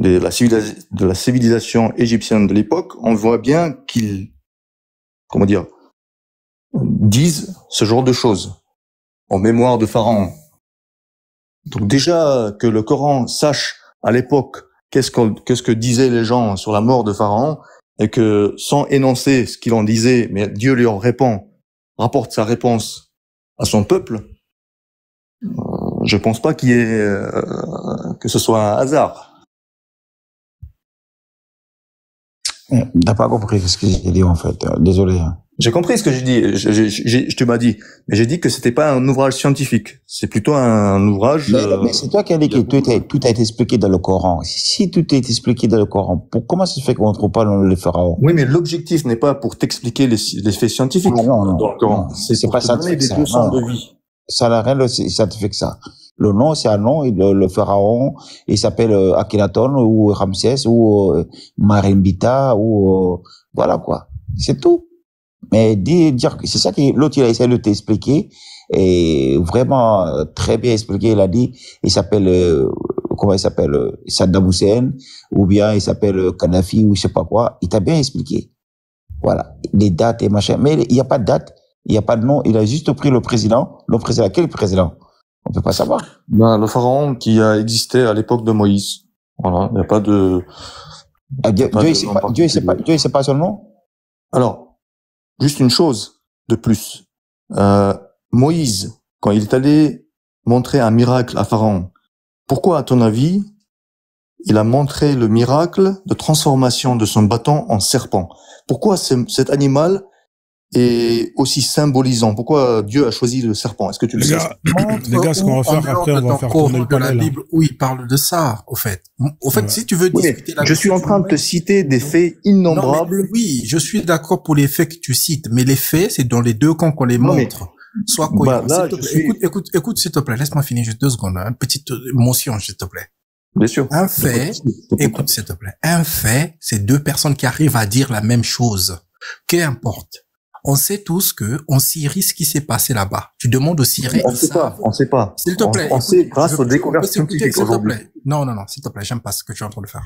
la civilisation égyptienne de l'époque, on voit bien qu'ils, disent ce genre de choses en mémoire de Pharaon. Donc déjà que le Coran sache à l'époque qu'est-ce que disaient les gens sur la mort de Pharaon, et que sans énoncer ce qu'il en disait, mais Dieu lui en rapporte sa réponse à son peuple, je pense pas qu'il y ait que ce soit un hasard. T'as pas compris ce que j'ai dit en fait. Désolé. J'ai compris ce que j'ai dit. Je te m'as dit, mais j'ai dit que c'était pas un ouvrage scientifique. C'est plutôt un ouvrage. Mais c'est toi qui as dit que tout a été expliqué dans le Coran. Si tout est expliqué dans le Coran, comment ça se fait qu'on ne trouve pas dans le Pharaon? Oui, mais l'objectif n'est pas pour t'expliquer les faits scientifiques. Non. Dans le Coran. C'est pas ça. Donner des leçons de vie. Ça n'a rien de scientifique que ça. Le nom, c'est un nom. Le Pharaon, il s'appelle Akhenaton ou Ramsès ou Marimbita ou voilà quoi. C'est tout. Mais dire que c'est ça que l'autre il a essayé de t'expliquer et vraiment très bien expliqué. Il a dit, il s'appelle comment il s'appelle Saddam Hussein ou bien il s'appelle Kadhafi ou je sais pas quoi. Il t'a bien expliqué. Voilà, les dates et machin. Mais il n'y a pas de date, il n'y a pas de nom. Il a juste pris le président. Le président, quel président? On peut pas savoir. Le pharaon qui a existé à l'époque de Moïse. Voilà, il n'y a pas de. Dieu sait pas son nom. Alors. Juste une chose de plus. Moïse, quand il est allé montrer un miracle à Pharaon, pourquoi, à ton avis, il a montré le miracle de transformation de son bâton en serpent? Pourquoi cet animal est aussi symbolisant? Pourquoi Dieu a choisi le serpent? Est-ce que tu le sais? Les gars, ce qu'on va faire après, on va faire tourner le panel. La Bible où il parle de ça, au fait. Si tu veux discuter je suis en train de te citer des faits innombrables. Oui, je suis d'accord pour les faits que tu cites, mais les faits, c'est dans les deux camps qu'on les montre. Sois cohérent. Écoute, s'il te plaît, laisse-moi finir juste 2 secondes, une petite motion, s'il te plaît. Bien sûr. Un fait, écoute s'il te plaît, un fait, c'est deux personnes qui arrivent à dire la même chose. Qu'importe. On sait tous que en Syrie, ce qui s'est passé là-bas. Tu demandes aux Syriens. On sait pas. S'il te plaît. On sait grâce aux découvertes scientifiques aujourd'hui. Non, s'il te plaît, j'aime pas ce que tu es en train de faire.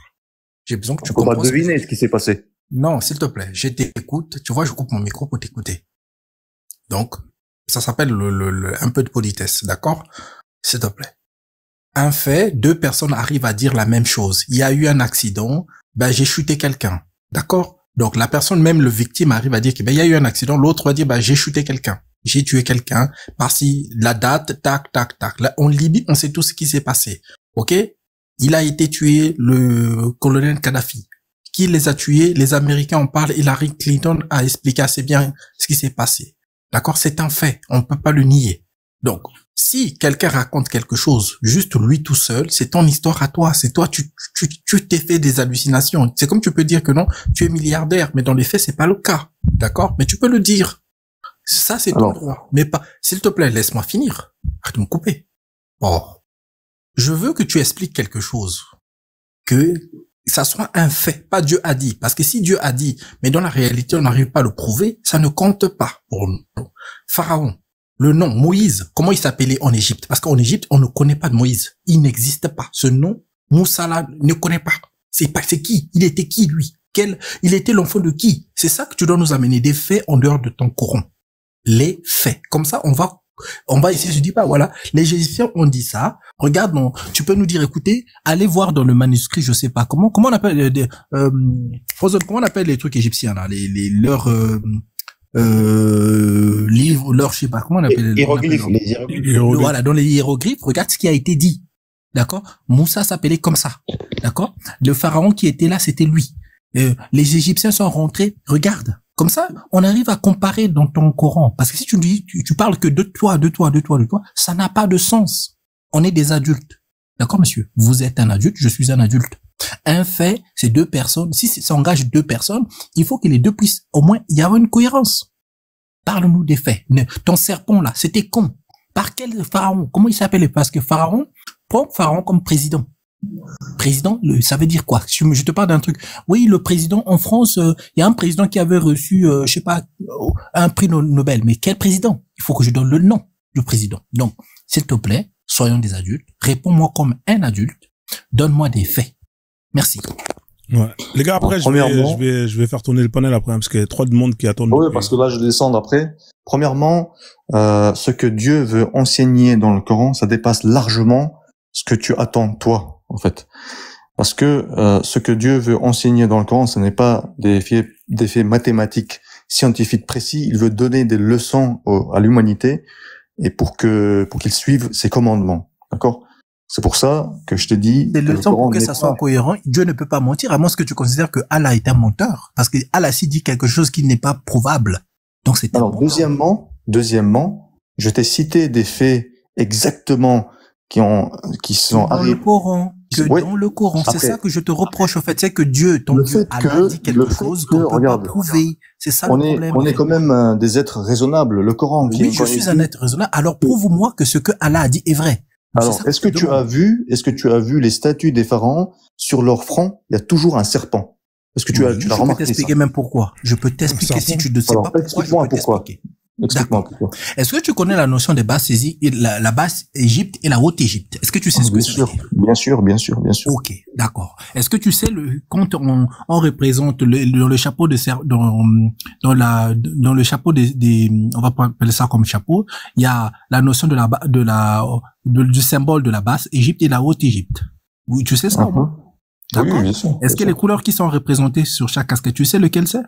J'ai besoin que tu comprennes. On va comprennes. deviner ce qui s'est passé. Non, s'il te plaît, je t'écoute. Tu vois, je coupe mon micro pour t'écouter. Donc, ça s'appelle un peu de politesse, d'accord? S'il te plaît. Un fait, deux personnes arrivent à dire la même chose. Il y a eu un accident, ben j'ai chuté quelqu'un, d'accord? Donc la personne, même le victime, arrive à dire que ben il y a eu un accident. L'autre va dire ben j'ai chuté quelqu'un, j'ai tué quelqu'un. Par-ci, la date, tac, tac, tac. Là, en Libye, on sait tout ce qui s'est passé, ok? Il a été tué, le colonel Kadhafi. Qui les a tués? Les Américains en parlent. Hillary Clinton a expliqué assez bien ce qui s'est passé, d'accord? C'est un fait, on ne peut pas le nier. Donc, si quelqu'un raconte quelque chose, juste lui tout seul, c'est ton histoire à toi. C'est toi, tu t'es fait des hallucinations. C'est comme tu peux dire que non, tu es milliardaire, mais dans les faits, c'est pas le cas. D'accord? Mais tu peux le dire. Ça, c'est ton droit. Mais pas, s'il te plaît, laisse-moi finir. Arrête de me couper. Oh. Je veux que tu expliques quelque chose. Que ça soit un fait. Pas Dieu a dit. Parce que si Dieu a dit, mais dans la réalité, on n'arrive pas à le prouver, ça ne compte pas pour nous. Pharaon. Le nom Moïse, comment il s'appelait en Égypte? Parce qu'en Égypte, on ne connaît pas de Moïse. Il n'existe pas. Ce nom, Moussa ne connaît pas. C'est qui? Il était qui, lui? Il était l'enfant de qui? C'est ça que tu dois nous amener, des faits en dehors de ton Coran. Les faits. Comme ça, on va essayer, je dis pas, voilà. Les Égyptiens ont dit ça. Regarde, non, tu peux nous dire, écoutez, allez voir dans le manuscrit, je sais pas comment on appelle, comment on appelle les trucs égyptiens, là, leurs, livres, leur, je sais pas, comment on appelle les hiéroglyphes. Voilà, dans les hiéroglyphes, regarde ce qui a été dit. D'accord? Moussa s'appelait comme ça. D'accord? Le pharaon qui était là, c'était lui. Les Égyptiens sont rentrés, regarde. Comme ça, on arrive à comparer dans ton Coran. Parce que si tu dis, tu parles que de toi, ça n'a pas de sens. On est des adultes. D'accord, monsieur? Vous êtes un adulte, je suis un adulte. Un fait, c'est deux personnes. Si ça engage deux personnes, il faut que les deux puissent, au moins, y avoir une cohérence. Parle-nous des faits. Ton serpent, là, c'était con. Par quel pharaon? Comment il s'appelait? Parce que pharaon, prends pharaon comme président. Président, ça veut dire quoi? Je te parle d'un truc. Oui, le président, en France, il y a un président qui avait reçu, je sais pas, un prix Nobel. Mais quel président? Il faut que je donne le nom du président. Donc, s'il te plaît, soyons des adultes. Réponds-moi comme un adulte. Donne-moi des faits. Merci. Ouais. Les gars, après, je vais faire tourner le panel après, hein, parce qu'il y a trop de monde qui attendent. Oui, parce que là, je descends après. Premièrement, ce que Dieu veut enseigner dans le Coran, ça dépasse largement ce que tu attends, toi, en fait. Parce que ce que Dieu veut enseigner dans le Coran, ce n'est pas des faits mathématiques, scientifiques précis. Il veut donner des leçons à l'humanité et pour qu'ils suivent ses commandements. D'accord? C'est pour ça que je te dis... Des leçons pour que ça soit cohérent. Dieu ne peut pas mentir, à moins que tu considères que Allah est un menteur. Parce que Allah s'y dit quelque chose qui n'est pas prouvable. Donc c'est... Alors, deuxièmement, je t'ai cité des faits exactement qui sont arrivés. Dans le Coran. C'est ça que je te reproche, en fait. C'est que Dieu, ton Dieu, Allah dit quelque chose qu'on peut pas prouver. C'est ça le problème. On est quand même des êtres raisonnables. Le Coran... Oui, je suis un être raisonnable. Alors prouve-moi que ce que Allah a dit est vrai. Alors, est-ce que tu as vu les statues des pharaons sur leur front, il y a toujours un serpent. Est-ce que tu l'as remarqué? Je peux t'expliquer même pourquoi. Je peux t'expliquer si tu ne sais pas pourquoi. Explique-moi pourquoi. Est-ce que tu connais la notion de basse la basse Égypte et la haute Égypte? Est-ce que tu sais ce que c'est? Bien sûr. Ok, d'accord. Est-ce que tu sais quand on représente dans le chapeau de dans le chapeau on va appeler ça comme chapeau, il y a la notion du symbole de la basse Égypte et la haute Égypte. Oui, tu sais ça? D'accord. Oui, bien sûr. Est-ce que les couleurs qui sont représentées sur chaque casquette, tu sais lequel c'est?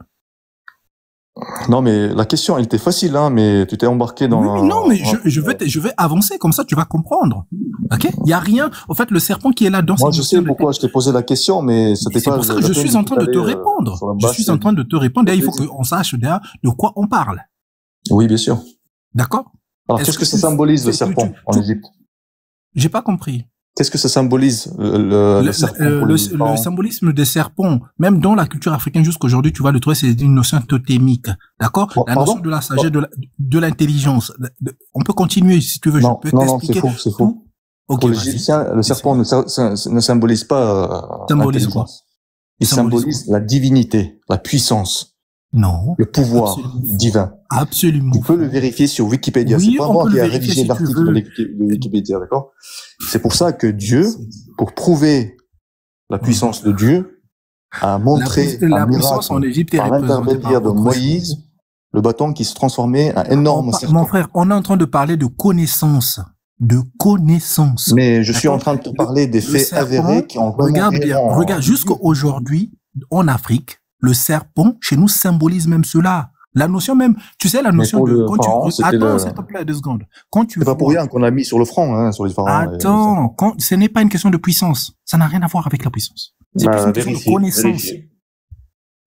Non, mais la question, elle était facile, hein, mais tu t'es embarqué dans... Oui, non, mais je vais avancer, comme ça tu vas comprendre. Ok? Il y a rien. En fait, le serpent qui est là dans Moi, je sais pourquoi je t'ai posé la question, mais c'était pas... C'est pour ça que je suis en train de te répondre. Je suis en train de te répondre. Il faut qu'on sache de quoi on parle. Oui, bien sûr. D'accord? Alors, qu'est-ce que ça symbolise, le serpent, en Égypte? J'ai pas compris. Qu'est-ce que ça symbolise, le serpent? Le symbolisme des serpents, même dans la culture africaine jusqu'aujourd'hui, tu vas le trouver, c'est une notion totémique. D'accord? La notion de la sagesse, de l'intelligence. On peut continuer, si tu veux. Non, c'est faux. Ok, Pour vas-y. l'Égyptien, le serpent ne symbolise pas Symbolise quoi? l'intelligence. Il symbolise la divinité, la puissance, Non. le pouvoir Absolument. divin. Absolument. Tu peux le vérifier sur Wikipédia. Oui, C'est pas on moi peut qui le ai vérifier rédigé si tu l'article veux. de Wikipédia, d'accord? C'est pour ça que Dieu, pour prouver la puissance de Dieu, a montré La un puissance en miracle Égypte est par représentée l'intermédiaire par de autre chose. Moïse, le bâton qui se transformait en énorme serpent. Mon frère, on est en train de parler de connaissance. De connaissance. Mais je suis D'accord. en train de te parler des Le faits serpent, avérés qui ont vraiment regarde bien, réellement- regarde, jusqu'aujourd'hui, en Afrique, le serpent, chez nous, symbolise même cela. La notion même, tu sais, la notion pour de, le quand pharaon, tu, c'était attends, le- s'il te plaît, 2 secondes. Quand tu C'est pas pour vois, rien qu'on l'a mis sur le front, hein, sur les pharaons. attends, ce n'est pas une question de puissance. Ça n'a rien à voir avec la puissance. C'est plus une question de connaissance.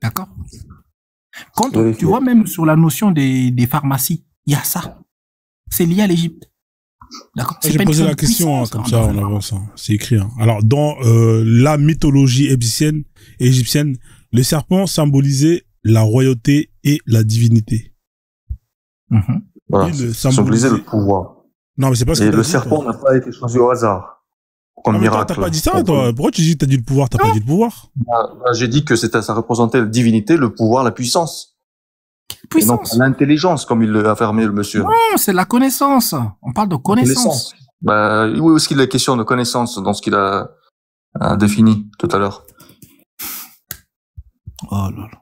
D'accord? Quand Vérifier. tu vois même sur la notion des pharmacies, il y a ça. C'est lié à l'Égypte. D'accord? C'est J'ai pas une posé la de question, puissance, comme hein, ça, non, on non. avance. C'est écrit. Alors, dans la mythologie égyptienne, le serpent symbolisait la royauté et la divinité. Mhm. Voilà, Et le symboliser symboliser- le pouvoir. Non, mais c'est pas ce que Et t'as le dit, serpent toi. n'a pas été choisi au hasard. Comme Non, mais toi, miracle. t'as pas dit ça, toi. Pourquoi tu dis que t'as dit le pouvoir? T'as pas dit le pouvoir? J'ai dit que ça représentait la divinité, le pouvoir, la puissance. Et non Puissance. pas l'intelligence, comme il l'a affirmé le monsieur. Non, c'est la connaissance. On parle de connaissance. Bah, où est-ce qu'il est question de connaissance dans ce qu'il a défini tout à l'heure? Oh là là.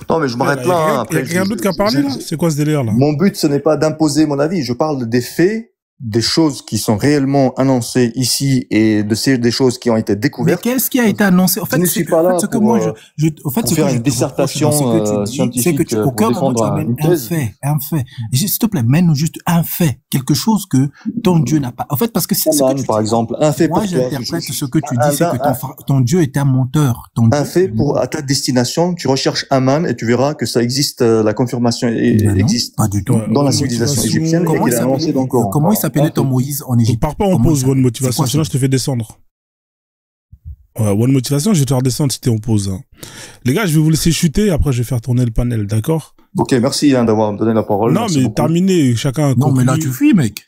Non, mais je m'arrête là. hein. Il y a Après, rien d'autre qu'à parler, là? C'est quoi ce délire, là? Mon but, ce n'est pas d'imposer mon avis. Je parle des faits, des choses qui sont réellement annoncées ici et des choses qui ont été Mais découvertes. qu'est-ce qui a été annoncé? En fait, ne c'est suis pas là ce que pour, moi, au fait, pour ce faire que je une te reproche dissertation, dans ce que tu dis, scientifique c'est que tu, pour aucun moment tu défendre amènes une thèse. un fait. S'il te plaît, mène-nous juste un fait. Quelque chose que ton Dieu n'a pas. En fait, parce que c'est ce que Aman, tu par dis. exemple, un fait Moi, pour toi. j'interprète ce que tu Un- dis, c'est que un- ton Dieu est un menteur. Ton Un Dieu fait est pour à ta destination, tu recherches Aman et tu verras que ça existe, la confirmation Ben non, existe pas du tout. Ouais. dans la Bonne civilisation motivation. égyptienne et Comment qu'il il est annoncé s'appelait, dans le Coran. comment il s'appelait ton Moïse en Égypte? Par pas, on Comment il pose s'appelle? One C'est Motivation, quoi, sinon ça? je te fais descendre. Ouais, One Motivation, je vais te faire descendre si t'es on pose. Hein. Les gars, je vais vous laisser chuter, après je vais faire tourner le panel, d'accord? Ok, merci hein, d'avoir donné la parole. Non, merci mais beaucoup. terminé, chacun a Non, mais là, conclu. tu fuis, mec.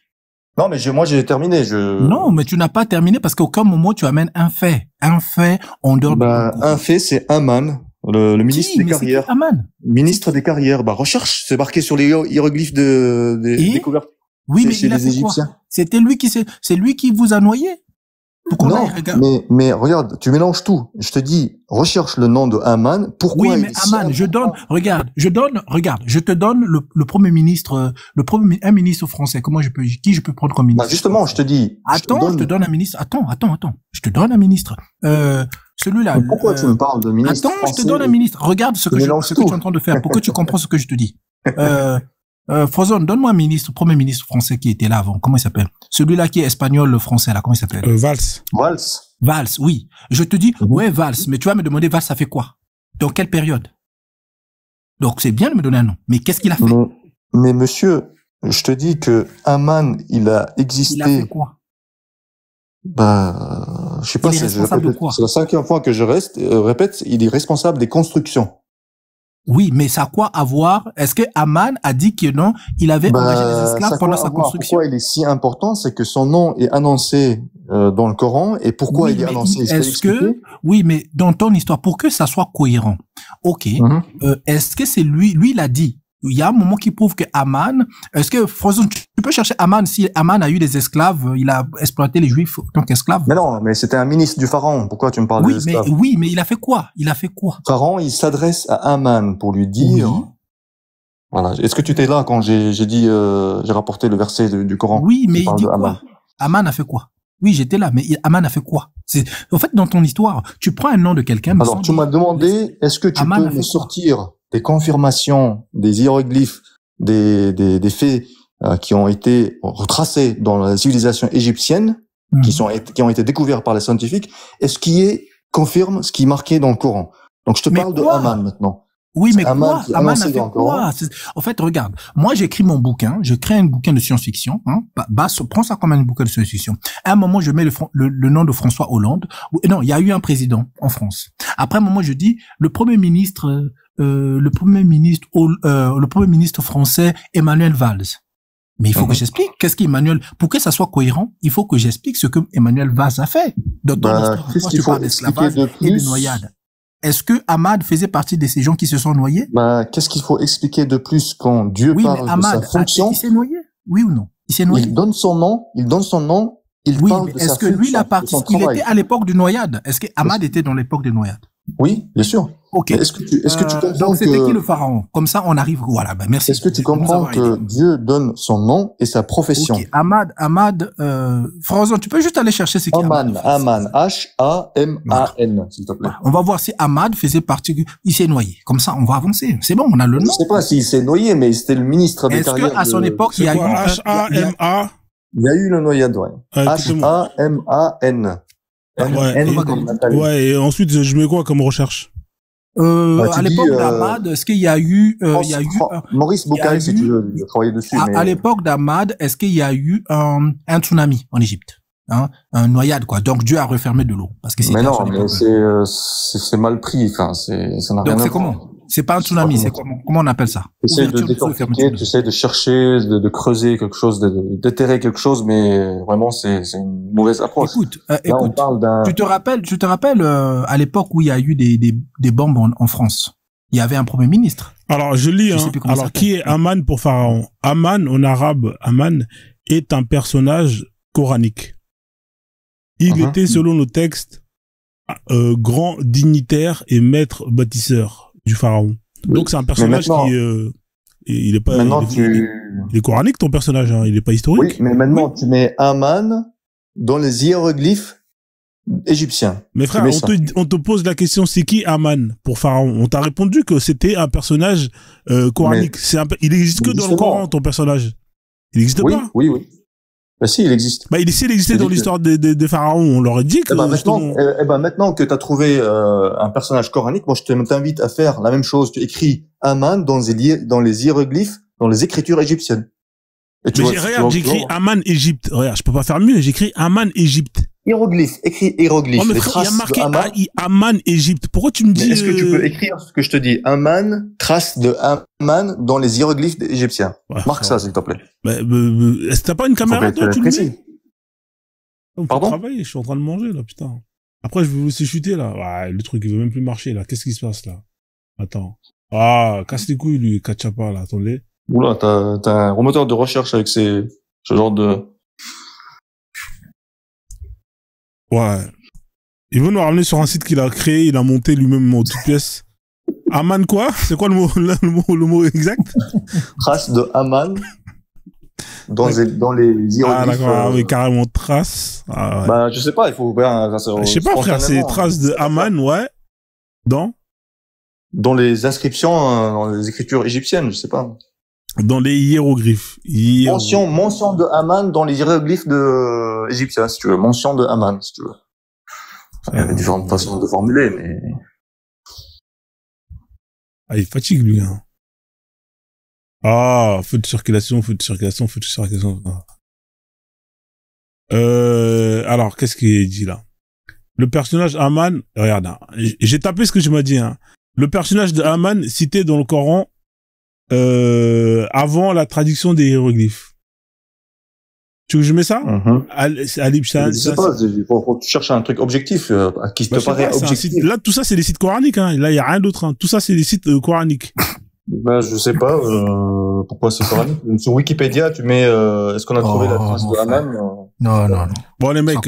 Non, mais moi j'ai terminé. Non, mais tu n'as pas terminé parce qu'à aucun moment tu amènes un fait. Un fait en dehors Bah, un fait, c'est Aman, le ministre Qui? des Mais c'est qui, carrières. Aman? Ministre des carrières. Bah, recherche, c'est marqué sur les hiéroglyphes des Et découvertes. Oui, C'est mais chez il a les fait quoi? Égyptiens. C'est lui qui vous a noyé. Pour qu'on Non, aille regarder. mais regarde, tu mélanges tout. Je te dis, recherche le nom de Aman. Pourquoi Oui, il mais est si Aman, je important? donne, regarde, je te donne le premier ministre, un ministre français. Qui je peux prendre comme ministre? Bah, justement, je te dis. Attends, je te donne un ministre. Attends. Je te donne un ministre. Celui-là. Mais pourquoi tu me parles de ministre Attends, je te français donne un ministre. Regarde ce que tu es en train de faire pour que tu comprennes ce que je te dis. Frozon, donne-moi un ministre, premier ministre français qui était là avant. Comment il s'appelle? Celui-là qui est espagnol, le français, là. Comment il s'appelle? Valls. Valls, oui. Je te dis, ouais, Valls. Mais tu vas me demander, Valls, ça fait quoi? Dans quelle période? Donc, c'est bien de me donner un nom. Mais qu'est-ce qu'il a fait? Mais monsieur, je te dis que Aman, il a existé. Il a fait quoi? Bah, je sais pas, Il est responsable de quoi? c'est la 5e fois que je répète, il est responsable des constructions. Oui, mais ça a quoi à voir? Est-ce que Aman a dit que non, il avait engagé des esclaves pendant sa construction? Pourquoi il est si important, c'est que son nom est annoncé dans le Coran, et pourquoi Oui, il est mais annoncé? est-ce que, oui, mais dans ton histoire, pour que ça soit cohérent, ok, est-ce que c'est lui il a dit, il y a un moment qui prouve que Aman, est-ce que, Frozon, tu peux chercher Aman, si Aman a eu des esclaves, il a exploité les Juifs en tant qu'esclaves? Mais non, mais c'était un ministre du Pharaon. Pourquoi tu me parles des esclaves? Oui, mais il a fait quoi? Pharaon, il s'adresse à Aman pour lui dire, oui. Voilà. Est-ce que tu étais là quand j'ai dit, j'ai rapporté le verset du Coran? Oui, mais il dit quoi? Aman a fait quoi? Oui, j'étais là, mais Aman a fait quoi? En fait, dans ton histoire, tu prends un nom de quelqu'un. Alors, tu m'as demandé, est-ce que tu peux me sortir des confirmations, des hiéroglyphes, des faits qui ont été retracés dans la civilisation égyptienne, qui ont été découverts par les scientifiques, et ce qui confirme ce qui est marqué dans le Coran. Donc, je te parle de Aman maintenant. Oui, mais quoi? Aman a fait quoi? En fait, regarde, moi j'écris mon bouquin, je crée un bouquin de science-fiction, hein, prends ça comme un bouquin de science-fiction. À un moment, je mets le nom de François Hollande. Non, il y a eu un président en France. Après un moment, je dis le premier ministre français Emmanuel Valls. Mais il faut que j'explique qu'est-ce qu'Emmanuel, pour que ça soit cohérent, il faut que j'explique ce que Emmanuel Vaz a fait. Dans ton histoire, qu'est-ce toi, qu'il tu faut parles d'esclavage expliquer de et de plus? noyade. Est-ce que Ahmad faisait partie de ces gens qui se sont noyés? Qu'est-ce qu'il faut expliquer de plus quand Dieu Oui, mais parle Ahmad, de sa fonction? il s'est noyé? Oui ou non? Il s'est noyé? Il donne son nom, il Oui, parle mais de sa est-ce que lui, il a fonction, de son participé? Il travail. était à l'époque de noyade. Est-ce que Ahmad était dans l'époque de noyade? Oui, bien sûr. Ok. Mais est-ce que tu comprends donc c'était qui que, le pharaon? Comme ça, on arrive, voilà, ben, merci. est-ce que tu Je commence à comprends avoir que idée. Dieu donne son nom et sa profession? Ok, Ahmad, Frozon, tu peux juste aller chercher ce qui Aman, H-A-M-A-N, s'il te plaît. On va voir si Ahmad faisait partie, il s'est noyé. Comme ça, on va avancer. C'est bon, on a le Je nom. sais pas s'il s'est noyé, mais c'était le ministre des Est-ce carrières. que à son époque, il y C'est a eu quoi? H-A-M-A? Il y a eu le noyade, ouais. Écoute-moi. H-A-M-A-N. Ouais, et ensuite, je mets quoi comme recherche? tu à l'époque dis, d'Ahmad, est-ce qu'il y a eu, Maurice Bocaille, si tu veux, il a travaillé dessus. à l'époque d'Ahmad, est-ce qu'il y a eu un tsunami en Égypte? Hein, un noyade, quoi. Donc, Dieu a refermé de l'eau. Parce que Mais non, à son mais époque. c'est mal pris, enfin, ça n'a rien Donc, à c'est voir. comment? C'est pas un tsunami, c'est comment on appelle ça? Tu essaies de Ouverture du feu, décortiquer, fermeture tu du feu. essaies de chercher, de creuser quelque chose, d'éterrer quelque chose, mais vraiment, c'est une mauvaise approche. Écoute, Là, on écoute. parle d'un... Tu te rappelles à l'époque où il y a eu des bombes en France, il y avait un premier ministre. Alors, je lis, Je sais hein. plus comment ça Alors, s'appelle. qui est Aman pour Pharaon? Aman, en arabe, Aman, est un personnage coranique. Il était, selon nos textes, grand dignitaire et maître bâtisseur du pharaon. Donc, c'est un personnage maintenant- il est pas, Maintenant, il est coranique, ton personnage, hein. Il est pas historique. Oui, mais maintenant, tu mets Aman dans les hiéroglyphes égyptiens. Mais frère, Tu mets ça. on te pose la question, c'est qui Aman pour Pharaon? On t'a répondu que c'était un personnage coranique. Il existe que dans le Justement. Coran, ton personnage. Il n'existe Oui, pas. oui, oui. Bah si, il existe. Bah, il existait C'est dans dit que- l'histoire des pharaons. On leur a dit que justement- Maintenant que tu as trouvé un personnage coranique, moi je t'invite à faire la même chose. Tu écris Aman dans les hiéroglyphes, dans les écritures égyptiennes. Et Mais regarde, j'écris Aman Égypte. Regarde, je peux pas faire mieux. J'écris Aman Égypte. hiéroglyphes, écrit hiéroglyphes. Oh, mais les frère, il y a traces marqué de Aman. Aman Égypte. Pourquoi tu me dis Mais est-ce que tu peux écrire ce que je te dis? Aman, trace de Aman dans les hiéroglyphes égyptiens. Ouais, Marque ça, s'il te plaît. Est-ce que t'as pas une caméra, toi, tu le précis. mets? On Pardon? travailler, je suis en train de manger, là, putain. Après, je vais vous laisser chuter, là. Ouais, le truc, il veut même plus marcher, là. Qu'est-ce qui se passe, là? Attends. Ah, casse les couilles, lui, Kachapa, là, attendez. Oula, t'as un remoteur de recherche avec ce genre de... Ouais. Il veut nous ramener sur un site qu'il a créé, il a monté lui-même en toute pièce. Aman quoi? C'est quoi le mot exact? Trace de Aman dans les hiéroglyphes. Ah, d'accord, oui, carrément trace. Ah, ouais. Bah, je sais pas, il faut bien, Je sais pas, frère, c'est traces de Aman, ouais. Dans les inscriptions, dans les écritures égyptiennes, je sais pas. Dans les hiéroglyphes. Mention de Aman dans les hiéroglyphes égyptiens, si tu veux. Mention de Aman, si tu veux. Il y avait différentes façons de formuler, mais... Ah, il fatigue, lui, hein. Ah, feu de circulation. Alors, qu'est-ce qu'il est dit, là? Le personnage Aman, regarde, hein, j'ai tapé ce que je m'as dit, hein. Le personnage de Aman cité dans le Coran, avant la traduction des hiéroglyphes. Tu veux que je mets ça? Je sais pas, il faut chercher un truc objectif, qui te paraît objectif. Là, tout ça, c'est des sites coraniques, hein. Là, il y a rien d'autre, hein. Tout ça, c'est des sites coraniques. Ben, je sais pas, pourquoi c'est coranique. Sur Wikipédia, tu mets, est-ce qu'on a trouvé la trace de Aman? Non. Bon, les mecs,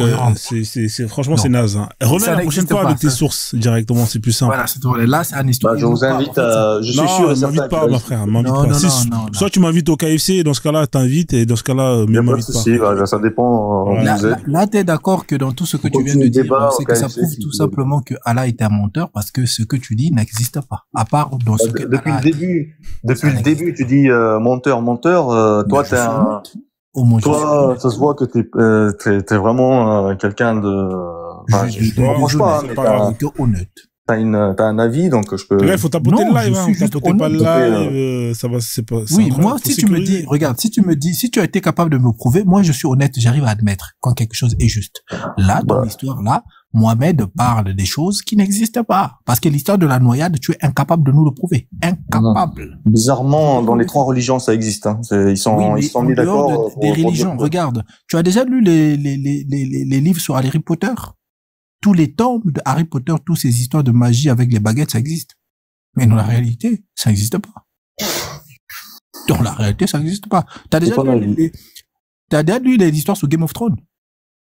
franchement, c'est naze, hein. Reviens la prochaine fois avec tes sources directement, c'est plus simple. Voilà, c'est tout. Là, c'est un histoire. Bah, je vous invite je suis non, sûr et certain. m'invite pas, ma frère, m'invite Non, pas. non. Soit tu m'invites au KFC, dans ce cas-là, t'invites, et dans ce cas-là, Il y a pas de m'invite pas. souci, ça dépend, où vous êtes. Là, t'es d'accord que dans tout ce que tu viens de dire, c'est que ça prouve tout simplement que Allah était un menteur parce que ce que tu dis n'existe pas. À part dans ce que Depuis le début, tu dis, menteur, toi, t'es un... Toi, ça se voit que t'es vraiment quelqu'un de... Enfin, je ne reproche pas, mais honnête. t'as un avis, donc je peux. Là, il faut tapoter Non, le live, je hein. suis Faut juste tapoter pas le honnête. live, ça va, c'est pas, c'est Oui, incroyable. moi, Faut si tu me sécuriser. dis, regarde, si tu me dis, si tu as été capable de me prouver, moi, je suis honnête, j'arrive à admettre quand quelque chose est juste. Là, dans Bah. l'histoire, là, Mohamed parle des choses qui n'existent pas. Parce que l'histoire de la noyade, tu es incapable de nous le prouver. Incapable. Bizarrement, dans les 3 religions, ça existe, hein. Ils sont, Oui, ils mais sont en mis dehors d'accord. des religions, regarde, tu as déjà lu les livres sur Harry Potter? Tous les tomes de Harry Potter, toutes ces histoires de magie avec les baguettes, ça existe. Mais dans la réalité, ça n'existe pas. Dans la réalité, ça n'existe pas. T'as déjà lu les histoires sur Game of Thrones?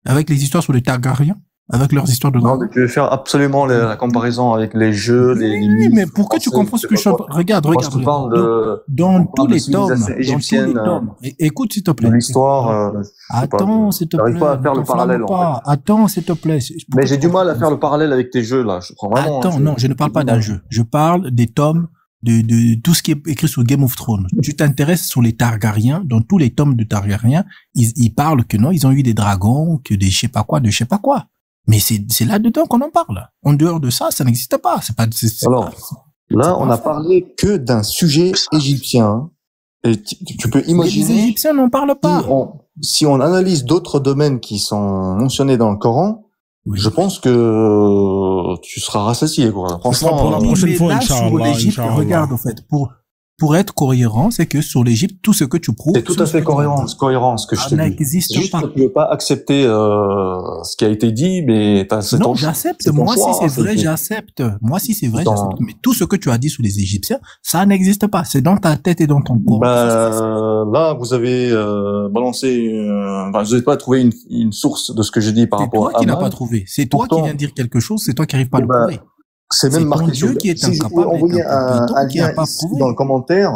Avec les histoires sur les Targaryens? Avec leurs histoires de Non, dragons? mais tu veux faire absolument la comparaison avec les jeux, les Oui, livres mais pourquoi tu français, comprends ce que je suis en train- Regarde, Moi, je te regarde. parle de, Dans on tous parle de les tomes, civilisation dans tous les égyptienne, tomes. Écoute, s'il te de plaît. l'histoire, je sais pas, Attends, s'il te plaît. j'arrive pas à faire ne le parallèle, t'enflamme pas. Attends, s'il te plaît. Mais j'ai du mal à faire le parallèle avec tes jeux, là. Je crois vraiment. Attends, non, je ne parle pas d'un jeu. Je parle des tomes de tout ce qui est écrit sur Game of Thrones. Tu t'intéresses sur les Targaryens. Dans tous les tomes de Targaryens, ils parlent que non, ils ont eu des dragons, que des je sais pas quoi. Mais c'est là-dedans qu'on en parle. En dehors de ça, ça n'existe pas. C'est pas, Alors, là, c'est on pas a fait. parlé que d'un sujet égyptien. Et tu peux Mais les imaginer, Égyptiens n'en parlent pas. si on analyse d'autres domaines qui sont mentionnés dans le Coran, Oui. je pense que tu seras rassasié, quoi. sera pour la Franchement, prochaine mais fois, là, sur Inch'Allah, l'Égypte, Inch'Allah. regarde, en fait, pour être cohérent, c'est que sur l'Égypte, tout ce que tu prouves. c'est tout à fait cohérent ce que je Ça te dis. n'existe C'est juste pas. que tu veux pas accepter ce qui a été dit, mais c'est Non, ton j'accepte. c'est ton Moi, si choix, c'est vrai, c'est- j'accepte. Moi, si c'est vrai, Dans- j'accepte. Mais tout ce que tu as dit sur les Égyptiens, ça n'existe pas. C'est dans ta tête et dans ton corps. Là, vous avez balancé, vous n'avez pas trouvé une source de ce que j'ai dit par C'est rapport toi à qui n'as Aman. pas trouvé. C'est toi Pourtant- qui viens de dire quelque chose, c'est toi qui n'arrives pas à Eh le ben, prouver. C'est C'est même ton marqué Dieu sur. qui est Si je pouvais incapable et envoyer incompétent, un qui n'a lien pas ici prouvé. dans le commentaire,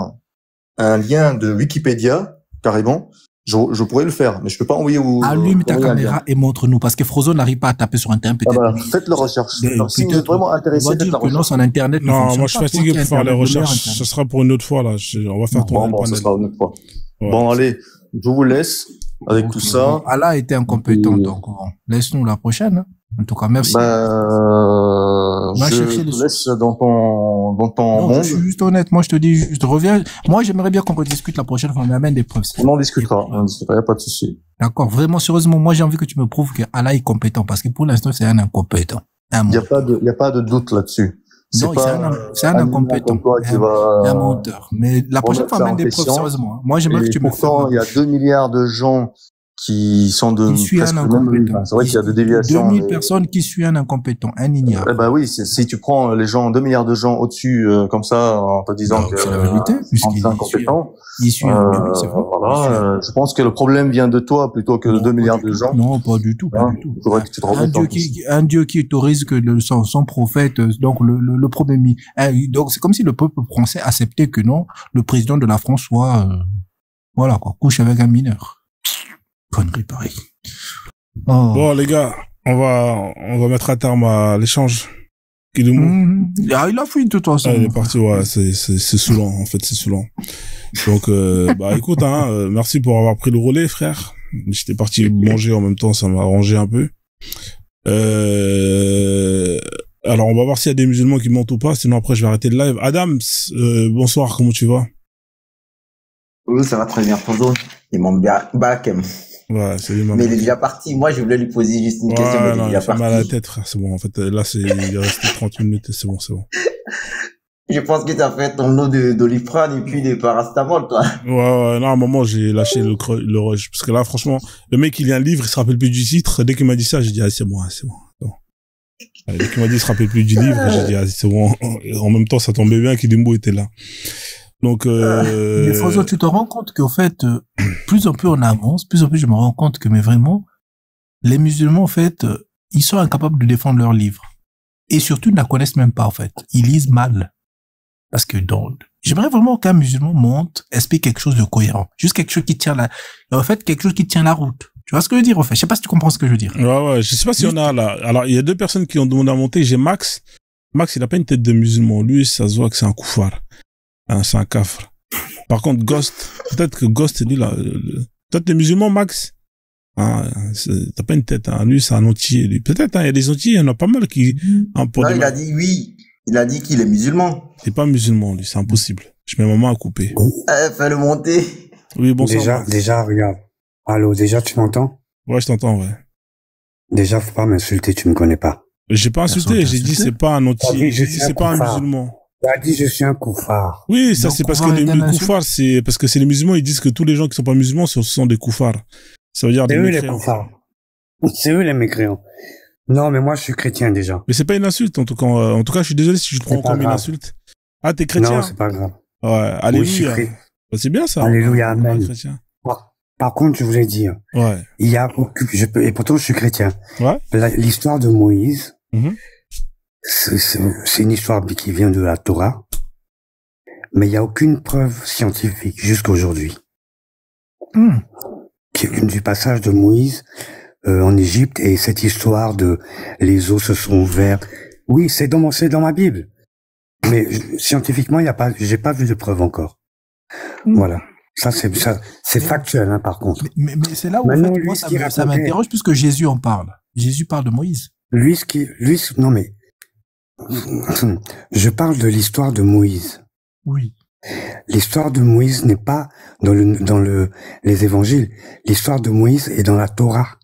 un lien de Wikipédia, carrément, je pourrais le faire, mais je peux pas envoyer au. Allume ta envoyer un lien. caméra et montre-nous. Parce que Frozo n'arrive pas à taper sur Internet, Ah peut-être. bah, faites la recherche. Mais Alors, si vous êtes peut-être, vraiment on va intéressé, faites dire la que non, recherche. son Internet ne Non, fonctionne moi, je suis pas. fatigué Toi pour qui as faire les Internet, le meilleur recherches. Internet. Ce sera pour une autre fois, là. On va faire tourner le Bon, ce panel. sera une autre fois. Ouais. Bon, allez, je vous laisse avec Ok, tout ça. bon, Allah a été incompétent, Et- donc bon, laisse-nous la prochaine. Hein. En tout cas, merci. Va Je chercher les te laisse dans ton Non, monde. je suis juste honnête. Moi, je te dis juste, reviens. Moi, j'aimerais bien qu'on rediscute la prochaine fois. On amène des preuves. On en discutera, y a pas de souci. D'accord. Vraiment, sérieusement, moi, j'ai envie que tu me prouves que Allah est compétent parce que pour l'instant, c'est un incompétent. Un Il y a menteur. pas de doute là-dessus. Non, c'est un incompétent. comme toi qui va Un menteur. Mais la prochaine remettre fois, ça en amène des preuves, question. sérieusement. Moi, j'aimerais que Et tu me pourtant, il y a 2 milliards de gens qui sont de qui suit un presque le même incompétent. rythme. C'est vrai qu'il y a des déviations. 2000 mais- personnes qui suivent un incompétent, un ignare. Eh ben oui, si tu prends les gens, 2 milliards de gens au-dessus, comme ça, en te disant Non, que c'est la vérité, puisqu'il c'est incompétent, Il suit un oui, c'est vrai. voilà, je pense que le problème vient de toi plutôt que de Non, 2 pas milliards du de tout. gens. Non, pas du tout, pas Hein, du tout. il faudrait que tu te remettes en question. Un Dieu qui autorise que son prophète, donc le premier donc c'est comme si le peuple français acceptait que non, le président de la France soit, voilà quoi, couche avec un mineur. Connerie pareil. Oh. Bon, les gars, on va mettre à terme à l'échange. Kidoumo. Ah, il a fui de toute façon. Ah, il est parti, ouais, c'est saoulant, en fait, c'est saoulant. Donc, bah, écoute, merci pour avoir pris le relais, frère. J'étais parti manger en même temps, ça m'a arrangé un peu. Alors, on va voir s'il y a des musulmans qui montent ou pas, sinon après, je vais arrêter le live. Adam, bonsoir, comment tu vas? Oui, ça va très bien, Fonzo. Il monte bien. Bakem. Ouais, salut, maman. Mais il est déjà parti. Moi, je voulais lui poser juste une question, mais il est non, déjà il fait mal à la parti. tête, frère, c'est bon. En fait, là, il est resté 30 minutes et c'est bon, c'est bon. Je pense que tu as fait ton lot de Doliprane et puis de paracétamol, toi. Ouais, non, à un moment, j'ai lâché le rush. Parce que là, franchement, le mec, il lit un livre, il se rappelle plus du titre. Dès qu'il m'a dit ça, j'ai dit, ah, c'est bon, c'est bon. Dès qu'il m'a dit, il se rappelle plus du livre, j'ai dit, ah, c'est bon. En même temps, ça tombait bien qu'Idimbo était là. Donc, Mais Fonzo, tu te rends compte qu'au fait, plus en plus on avance, plus en plus je me rends compte que, mais vraiment, les musulmans, en fait, ils sont incapables de défendre leurs livres. Et surtout, ils ne la connaissent même pas, en fait. Ils lisent mal. Parce que donc, j'aimerais vraiment qu'un musulman monte, explique quelque chose de cohérent. Juste quelque chose qui tient en fait, quelque chose qui tient la route. Tu vois ce que je veux dire, en fait? Je sais pas si tu comprends ce que je veux dire. ouais, je sais pas s'il y en a là. Alors, il y a 2 personnes qui ont demandé à monter. J'ai Max. Max, il a pas une tête de musulman. Lui, ça se voit que c'est un koufar. Hein, c'est un kafre. Par contre, Ghost, peut-être que Ghost, lui, là, peut-être les musulmans, Max. Hein, t'as pas une tête, hein. Lui, c'est un entier, lui. Peut-être, hein, il y a des entiers, il y en a pas mal qui, hein, pour Non, des- il a dit oui. Il a dit qu'il est musulman. Il est pas musulman, lui, c'est impossible. Je mets ma main à couper. Fais-le monter. Oui, bonsoir. Déjà, regarde. Allô, déjà, tu m'entends? Ouais, je t'entends, ouais. Déjà, faut pas m'insulter, tu me connais pas. J'ai pas insulté, j'ai dit c'est pas un anti, j'ai dit c'est pas un musulman. Tu as dit je suis un koufar. Oui, ça c'est parce que les koufars, c'est parce que c'est les musulmans, ils disent que tous les gens qui sont pas musulmans ce sont des koufars. Ça veut dire des mécréants. C'est eux les koufars. C'est eux les mécréants. Non, mais moi je suis chrétien déjà. Mais c'est pas une insulte en tout cas. En tout cas, je suis désolé si je te prends comme une insulte. Ah, t'es chrétien? Non, c'est pas grave. Ouais, alléluia. Oui, c'est bien ça. Alléluia, amen. Par contre, je voulais dire, ouais. Il y a et pourtant je suis chrétien. Ouais. L'histoire de Moïse, c'est une histoire qui vient de la Torah, mais il n'y a aucune preuve scientifique jusqu'à aujourd'hui du passage de Moïse en Égypte et cette histoire de les eaux se sont ouvertes. Oui, c'est dans ma Bible, mais scientifiquement, j'ai pas vu de preuve encore. Voilà. Ça, c'est factuel, hein, par contre. Mais c'est là où, en fait, moi, ça m'interroge puisque Jésus en parle. Jésus parle de Moïse. Non, mais, je parle de l'histoire de Moïse. Oui. L'histoire de Moïse n'est pas dans les évangiles. L'histoire de Moïse est dans la Torah.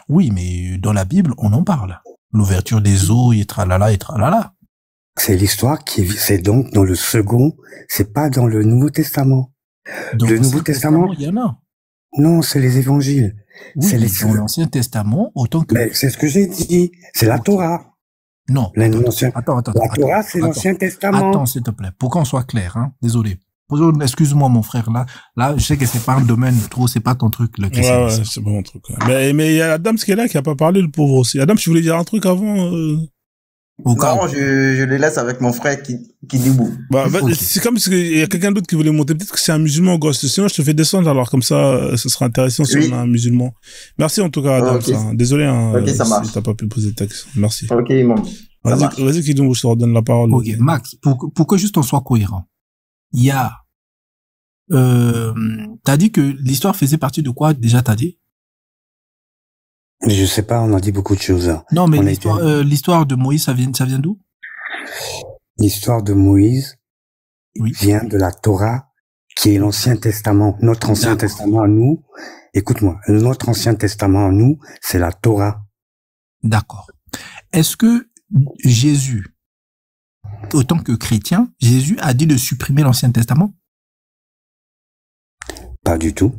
Oui, mais dans la Bible, on en parle. L'ouverture des eaux, et tralala, et tralala. C'est l'histoire c'est donc dans le second, c'est pas dans le Nouveau Testament. Dans le Nouveau Testament, il y en a. Non, c'est les évangiles. Oui, c'est dans l'Ancien Testament, autant que... Mais c'est ce que j'ai dit. C'est la Torah. Non. Attends. La Torah, c'est l'Ancien Testament. Attends, s'il te plaît. Pour qu'on soit clair, hein. Désolé. Excuse-moi, mon frère, là, je sais que c'est pas un domaine trop, c'est pas ton truc, le christianisme. Ouais, c'est pas mon truc. Mais il y a Adam qui est là, qui a pas parlé, le pauvre aussi. Adam, tu voulais dire un truc avant, Non, je le laisse avec mon frère qui déboule. Okay. C'est comme s'il y a quelqu'un d'autre qui voulait monter. Peut-être que c'est un musulman, gosse. Sinon, je te fais descendre. Alors, comme ça, ce sera intéressant si on a un musulman. Merci, en tout cas, Adam. Okay. Désolé, hein, ça marche. Si t'as pas pu poser ta question. Merci. Ok, mon. Vas-y, Kidou, je te redonne la parole. Ok, Max, pour que juste on soit cohérent. Il y a, t'as dit que l'histoire faisait partie de quoi, déjà, t'as dit? Je sais pas, on a dit beaucoup de choses. Non, mais l'histoire de Moïse, ça vient d'où? L'histoire de Moïse vient de la Torah, qui est l'Ancien Testament. Notre Ancien Testament à nous, écoute-moi, notre Ancien Testament à nous, c'est la Torah. D'accord. Est-ce que Jésus, autant que chrétien, Jésus a dit de supprimer l'Ancien Testament? Pas du tout.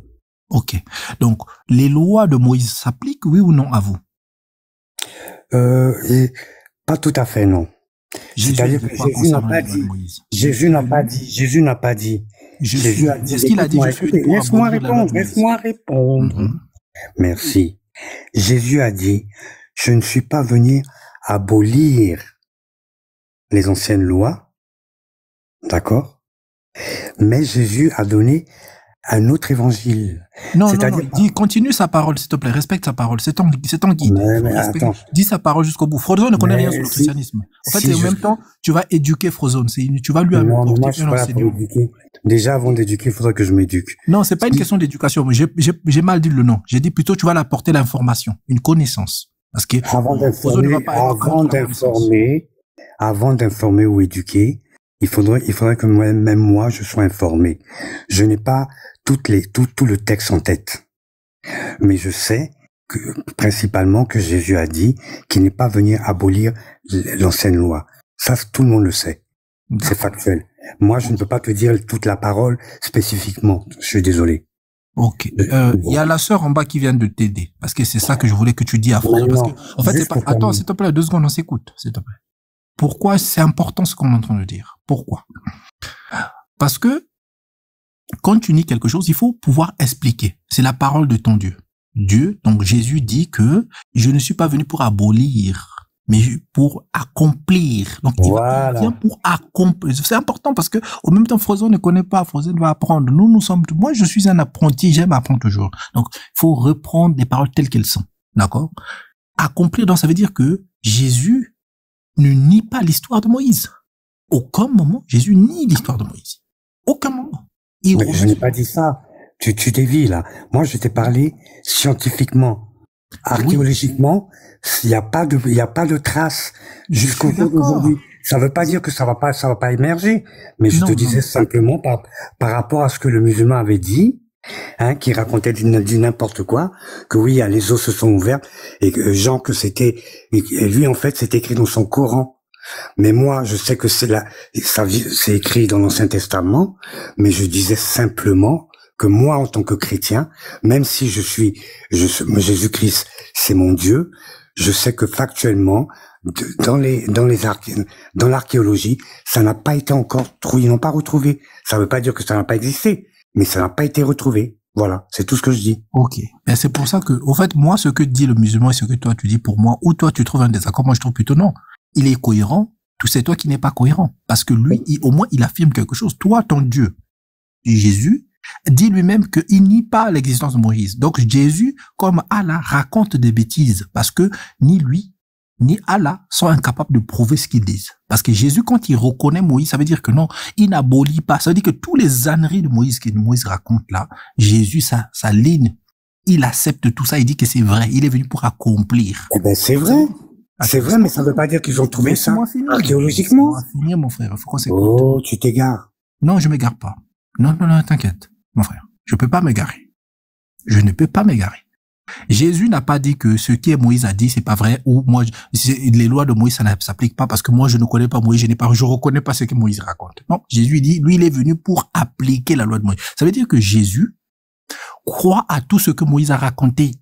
Ok. Donc, les lois de Moïse s'appliquent, oui ou non, à vous? Pas tout à fait, non. C'est-à-dire que Jésus n'a pas dit. Jésus n'a pas dit. Jésus a dit. Est-ce qu'il a dit, laisse-moi répondre. Merci. Jésus a dit, je ne suis pas venu abolir les anciennes lois. D'accord? Mais Jésus a donné un autre évangile. Non, continue sa parole, s'il te plaît, respecte sa parole, c'est ton guide. Dis sa parole jusqu'au bout. Frozone ne connaît rien sur le christianisme. En fait, en même temps, tu vas éduquer Frozone, tu vas lui apporter moi, je suis pas là pour éduquer. Déjà, avant d'éduquer, il faudrait que je m'éduque. Non, c'est pas une question d'éducation, j'ai mal dit le nom. J'ai dit plutôt, tu vas l'apporter l'information, une connaissance. Parce que, avant d'informer ou éduquer, il faudrait que même moi, je sois informé. Je n'ai pas tout le texte en tête. Mais je sais principalement que Jésus a dit qu'il n'est pas venu abolir l'ancienne loi. Ça, tout le monde le sait. C'est factuel. Moi, je ne peux pas te dire toute la parole spécifiquement. Je suis désolé. Ok. Il y a la sœur en bas qui vient de t'aider. Parce que c'est ça que je voulais que tu dis à Frère. En fait, c'est pas... Attends, s'il te plaît, 2 secondes, on s'écoute, s'il te plaît. Pourquoi c'est important ce qu'on est en train de dire? Pourquoi? Parce que quand tu nies quelque chose, il faut pouvoir expliquer. C'est la parole de ton Dieu. Dieu, donc Jésus dit que je ne suis pas venu pour abolir, mais pour accomplir. Donc il vient pour accomplir. C'est important parce que au même temps, Frozone ne connaît pas. Frozone va apprendre. Moi, je suis un apprenti. J'aime apprendre toujours. Donc il faut reprendre les paroles telles qu'elles sont. D'accord? Accomplir, donc ça veut dire que Jésus ne nie pas l'histoire de Moïse. Aucun moment, Jésus nie l'histoire de Moïse. Aucun moment. Mais je n'ai pas dit ça. Tu dévies, là. Moi, je t'ai parlé scientifiquement. Archéologiquement, il n'y a pas de traces jusqu'au jour d'aujourd'hui. ça veut pas dire que ça va pas émerger. Mais je te disais simplement par rapport à ce que le musulman avait dit, hein, qui racontait du n'importe quoi, que oui, les eaux se sont ouvertes, et que Jean, que c'était, et lui, en fait, c'est écrit dans son Coran. Mais moi, je sais que c'est écrit dans l'Ancien Testament, mais je disais simplement que moi, en tant que chrétien, même si Jésus-Christ, c'est mon Dieu, je sais que factuellement, dans l'archéologie, ça n'a pas été encore trouvé, ils n'ont pas retrouvé. Ça veut pas dire que ça n'a pas existé, mais ça n'a pas été retrouvé. Voilà, c'est tout ce que je dis. Ok. Mais c'est pour ça que, au fait, moi, ce que dit le musulman et ce que toi tu dis pour moi, ou toi tu trouves un désaccord, moi je trouve plutôt non. Il est cohérent, tout c'est toi qui n'es pas cohérent. Parce que lui, au moins, il affirme quelque chose. Toi, ton Dieu, Jésus, dit lui-même qu'il nie pas l'existence de Moïse. Donc Jésus, comme Allah, raconte des bêtises parce que ni lui, ni Allah sont incapables de prouver ce qu'ils disent. Parce que Jésus, quand il reconnaît Moïse, ça veut dire que non, il n'abolit pas. Ça veut dire que tous les âneries de Moïse que Moïse raconte là, Jésus, ça ligne. Il accepte tout ça, il dit que c'est vrai. Il est venu pour accomplir. Eh ben, c'est vrai. C'est vrai, mais ça ne veut pas dire qu'ils ont trouvé ça archéologiquement. On va finir, mon frère. Faut qu'on s'écoute. Oh, tu t'égares. Non, je m'égare pas. Non, t'inquiète, mon frère. Je peux pas m'égarer. Je ne peux pas m'égarer. Jésus n'a pas dit que ce que Moïse a dit, c'est pas vrai, ou moi, les lois de Moïse, ça ne s'applique pas parce que moi, je ne connais pas Moïse, je reconnais pas ce que Moïse raconte. Non, Jésus dit, lui, il est venu pour appliquer la loi de Moïse. Ça veut dire que Jésus croit à tout ce que Moïse a raconté.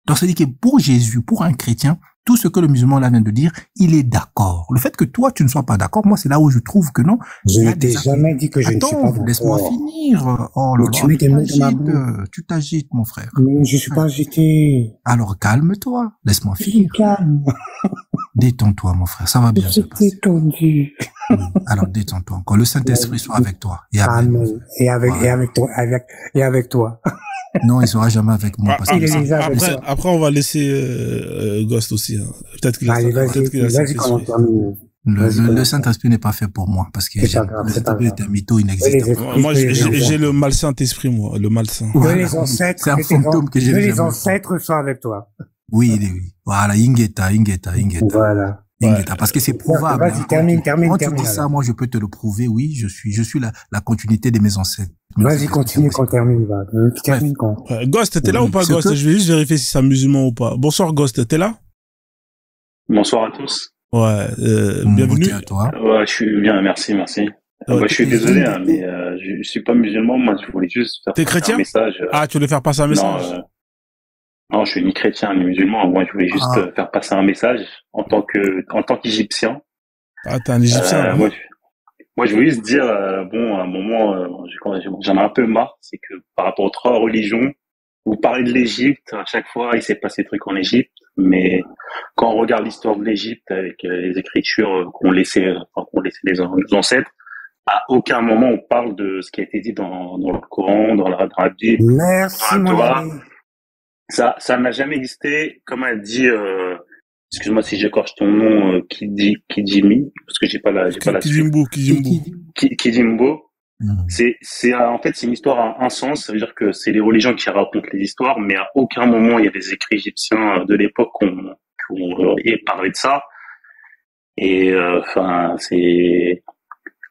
Donc, ça veut dire que pour Jésus, pour un chrétien, tout ce que le musulman là vient de dire, il est d'accord. Le fait que toi, tu ne sois pas d'accord, moi, c'est là où je trouve que non. Je ne t'ai jamais dit que je ne suis pas d'accord. Laisse-moi finir. Oh là là, tu t'agites, mon frère. Mais je suis pas agité. Alors, calme-toi. Laisse-moi finir. Calme. Détends-toi, mon frère. Ça va bien se passer. Détendu. Alors, détends-toi encore. Le Saint-Esprit soit avec toi. Et avec toi. Non, il sera jamais avec moi. Parce après, on va laisser Ghost aussi. Hein. Peut-être qu'il a le Saint-Esprit n'est pas fait pour moi parce que le Saint-Esprit est un mytho inexistant. Moi, j'ai le malsain esprit, moi, le malsain. Les ancêtres, c'est un fantôme que j'ai vu. Les ancêtres sont avec toi. Oui. Voilà, Ingeta. Voilà. Parce que c'est prouvable. Vas-y, termine. Quand tu dis ça, moi, je peux te le prouver. Oui, je suis la continuité de mes ancêtres. Vas-y, continue quand termine, va. Termine quand. Ghost, t'es là ou pas, Ghost? Je vais juste vérifier si c'est un musulman ou pas. Bonsoir, Ghost, t'es là? Bonsoir à tous. Ouais, bienvenue. À toi. Ouais, je suis bien, merci. Je suis désolé, hein, mais je suis pas musulman. Moi, je voulais juste faire passer un message. Ah, tu voulais faire passer un message? Non, je suis ni chrétien ni musulman. Moi, je voulais juste faire passer un message en tant qu'Égyptien. Ah, t'es un Égyptien. Moi, je voulais juste dire, à un moment, j'en ai un peu marre, c'est que par rapport aux 3 religions, vous parlez de l'Égypte, à chaque fois, il s'est passé des trucs en Égypte, mais quand on regarde l'histoire de l'Égypte avec les écritures qu'ont laissé les ancêtres, à aucun moment on parle de ce qui a été dit dans le Coran, dans la Bible, merci, dans la Torah. Ça n'a jamais existé, comme a dit, excuse-moi si j'écorche ton nom, Kijimi, parce que j'ai pas la Kijimbo. En fait, c'est une histoire à un sens. Ça veut dire que c'est les religions qui racontent les histoires, mais à aucun moment il y a des écrits égyptiens de l'époque qui ont parlé de ça. Et, c'est,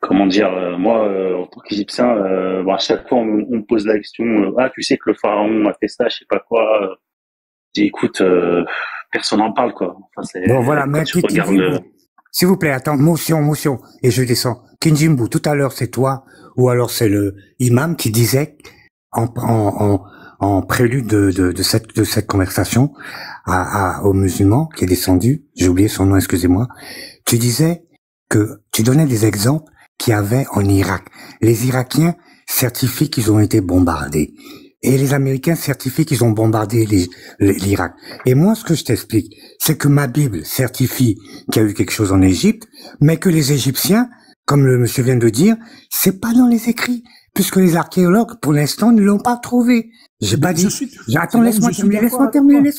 comment dire, moi, en tant qu'Égyptien, à chaque fois, on me pose la question, tu sais que le pharaon a fait ça, je sais pas quoi. Je dis, écoute, personne n'en parle, quoi. Enfin, bon, voilà, mais s'il vous plaît, attends, motion, et je descends. Kinjimbu, tout à l'heure, c'est toi, ou alors c'est le imam qui disait, en prélude de cette conversation, aux musulmans, qui est descendu, j'ai oublié son nom, excusez-moi, tu disais que tu donnais des exemples qu'il y avait en Irak. Les Irakiens certifient qu'ils ont été bombardés. Et les Américains certifient qu'ils ont bombardé l'Irak. Et moi, ce que je t'explique, c'est que ma Bible certifie qu'il y a eu quelque chose en Égypte, mais que les Égyptiens, comme le monsieur vient de dire, c'est pas dans les écrits, puisque les archéologues, pour l'instant, ne l'ont pas trouvé. J'ai pas dit. Attends, laisse-moi terminer,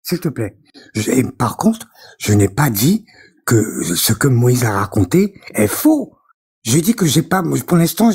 s'il te plaît. Et par contre, je n'ai pas dit que ce que Moïse a raconté est faux. Je dis que j'ai pas, pour l'instant,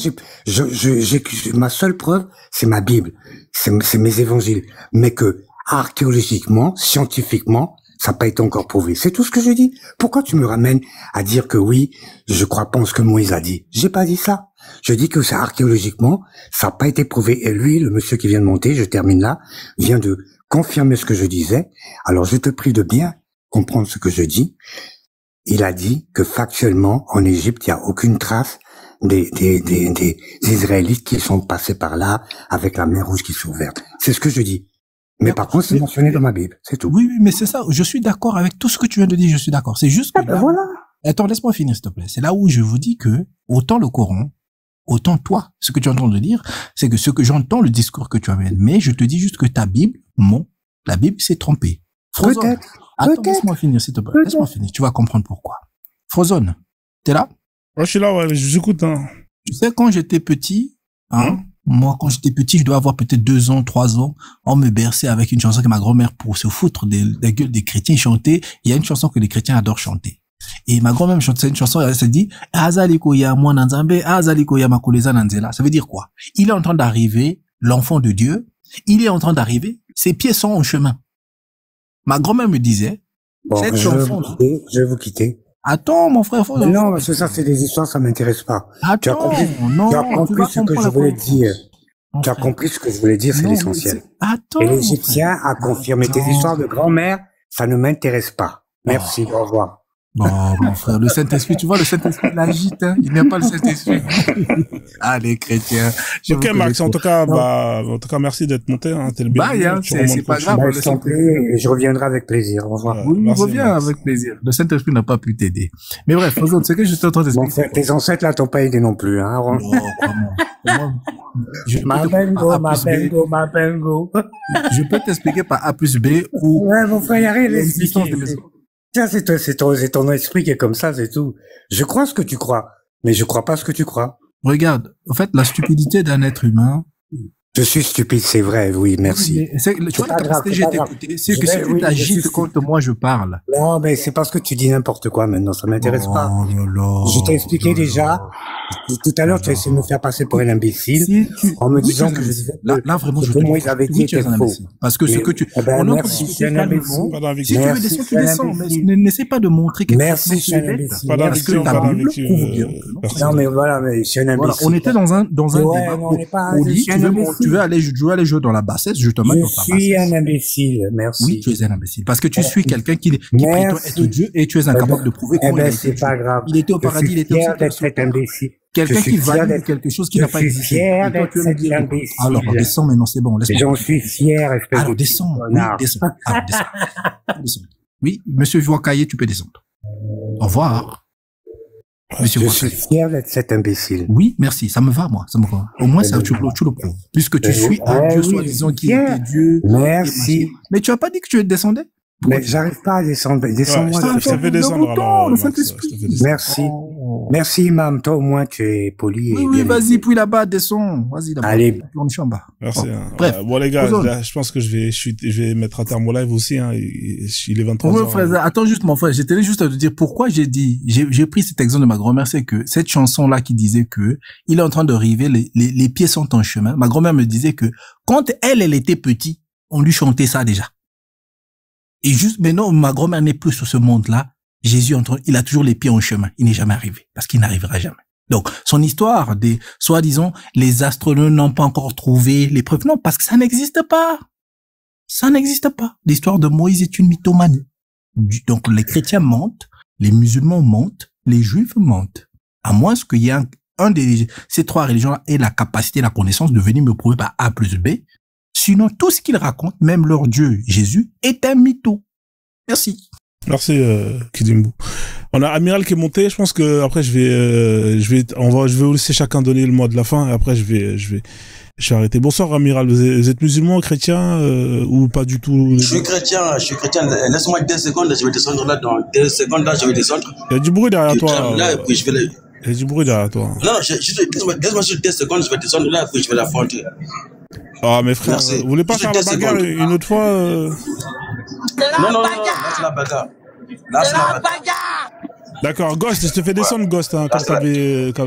ma seule preuve, c'est ma Bible, c'est mes évangiles, mais que archéologiquement, scientifiquement, Ça n'a pas été encore prouvé. C'est tout ce que je dis. Pourquoi tu me ramènes à dire que oui, je crois pas en ce que Moïse a dit? J'ai pas dit ça. Je dis que c'est archéologiquement, ça n'a pas été prouvé. Et lui, le monsieur qui vient de monter, je termine là, vient de confirmer ce que je disais. Alors je te prie de bien comprendre ce que je dis. Il a dit que factuellement, en Égypte, il n'y a aucune trace des Israélites qui sont passés par là avec la mer Rouge qui s'est ouverte. C'est ce que je dis. Mais par contre, c'est mentionné dans ma Bible, c'est tout. Oui, mais c'est ça. Je suis d'accord avec tout ce que tu viens de dire, je suis d'accord. C'est juste que là, voilà. Attends, laisse-moi finir, s'il te plaît. C'est là où je vous dis que, autant le Coran, autant toi, ce que tu entends de dire, c'est que ce que j'entends, le discours que tu amènes. Mais je te dis juste que ta Bible, la Bible s'est trompée. Frozone. Peut-être. Attends, laisse-moi finir, s'il te plaît. Laisse-moi finir. Tu vas comprendre pourquoi. Frozone. T'es là? Ouais, je suis là, ouais, je vous écoute, hein. Tu sais, quand j'étais petit, moi, quand j'étais petit, je dois avoir peut-être 2 ans, 3 ans, on me berçait avec une chanson que ma grand-mère, pour se foutre des gueules des chrétiens, chantait. Il y a une chanson que les chrétiens adorent chanter. Et ma grand-mère me chantait une chanson, elle se dit, Azaliko ya mwana nzambe, Azaliko ya makoleza nanzela. Ça veut dire quoi? Il est en train d'arriver, l'enfant de Dieu, il est en train d'arriver, ses pieds sont au chemin. Ma grand-mère me disait, Bon, je vais vous quitter. Attends, mon frère, non, parce que ça, c'est des histoires, ça m'intéresse pas. Attends, tu as compris ce que je voulais dire. Tu as compris ce que je voulais dire, c'est l'essentiel. Et l'Égyptien a confirmé tes histoires de grand-mère, ça ne m'intéresse pas. Merci, au revoir. Bon, mon frère, le Saint-Esprit, tu vois, le Saint-Esprit l'agite, hein. Il n'aime pas le Saint-Esprit. Ah, les chrétiens. Ok, Max, en tout cas, merci d'être monté, hein. T'es le bienvenu. C'est pas grave. Je reviendrai avec plaisir. Au revoir. Oui, reviens avec plaisir. Le Saint-Esprit n'a pas pu t'aider. Mais bref, c'est que je suis en train d'expliquer. Tes ancêtres, là, t'ont pas aidé non plus, hein. Ma bengo. Je peux t'expliquer par A plus B ou. Ouais, mon frère, y a rien à expliquer. Ça, c'est ton esprit qui est comme ça, c'est tout. Je crois ce que tu crois, mais je crois pas ce que tu crois. Regarde, en fait, la stupidité d'un être humain. Je suis stupide, c'est vrai, oui, merci. Tu vois, la capacité, j'ai écouté. C'est que si tu t'agites quand moi je parle. Non, mais c'est parce que tu dis n'importe quoi maintenant, ça m'intéresse pas. Je t'ai expliqué déjà. Tout à l'heure, tu as essayé de me faire passer pour un imbécile, en me disant que je disais là, vraiment, je te moi, ils avaient dit était faux. Parce que ce que tu, merci, c'est un imbécile. Si tu veux descendre, tu descends, mais n'essaie pas de montrer que merci, c'est un imbécile. Parce que ta Bible prouve bien. Non, mais voilà, mais c'est un imbécile. On était dans un débat. Tu veux aller jouer dans la bassesse, justement. Je suis un imbécile, merci. Oui, tu es un imbécile. Parce que tu suis quelqu'un qui prétend être Dieu et tu es incapable de prouver qu'on est. C'est pas grave. Il était au paradis, il était fier d'être imbécile. Quelqu'un qui valide quelque chose qui n'a pas existé. Je suis fier d'être imbécile. Alors, descends maintenant, c'est bon. J'en suis fier. Alors, descends. Oui, descends. Descends. Oui, monsieur Voikaye, tu peux descendre. Au revoir. Monsieur, je suis fier d'être cet imbécile. Oui, merci, ça me va, moi, ça me va. Au moins, ça, tu le prouves. Puisque tu suis un Dieu, soi-disant, qui était Dieu. Merci. Mais tu as pas dit que tu descendais? Mais j'arrive pas à descendre. Descends-moi. Ça fait descendre, alors. Merci. Merci, Imam. Toi, au moins, tu es poli. Oui, vas-y, puis là-bas, descends. Vas-y, là-bas. Allez. On est en bas. Merci. Bref. Bon, les gars, là, je pense que je vais mettre un terme au live aussi, hein. Il est 23h. Frère, attends juste, mon frère. J'étais juste à te dire pourquoi j'ai pris cet exemple de ma grand-mère, c'est que cette chanson-là qui disait que il est en train de river, les pieds sont en chemin. Ma grand-mère me disait que quand elle était petite, on lui chantait ça déjà. Et juste maintenant, ma grand-mère n'est plus sur ce monde-là. Jésus, il a toujours les pieds en chemin. Il n'est jamais arrivé. Parce qu'il n'arrivera jamais. Donc, son histoire des, soi-disant, les astronomes n'ont pas encore trouvé les preuves. Non, parce que ça n'existe pas. Ça n'existe pas. L'histoire de Moïse est une mythomanie. Donc, les chrétiens mentent, les musulmans mentent, les juifs mentent. À moins qu'il y ait ces 3 religions-là ait la capacité, la connaissance de venir me prouver par A plus B. Sinon, tout ce qu'ils racontent, même leur Dieu, Jésus, est un mytho. Merci. Merci, Kidimbu. On a Amiral qui est monté. Je pense que après, je vais vous laisser chacun donner le mot de la fin. Et après, je vais arrêter. Bonsoir, Amiral. Vous êtes musulman, chrétien, ou pas du tout? Je suis chrétien. Laisse-moi 2 secondes, je vais descendre là. Dans 2 secondes, là, je vais descendre. Il y a du bruit derrière toi. Là, et puis je vais Il y a du bruit derrière toi. Non, laisse-moi sur 2 secondes, je vais descendre là, puis je vais l'affronter. Ah, mes frères, vous voulez pas faire la bagarre une autre fois Non, là, c'est la bagarre. Là, c'est la bagarre. D'accord, Ghost, je te fais descendre, Ghost, hein,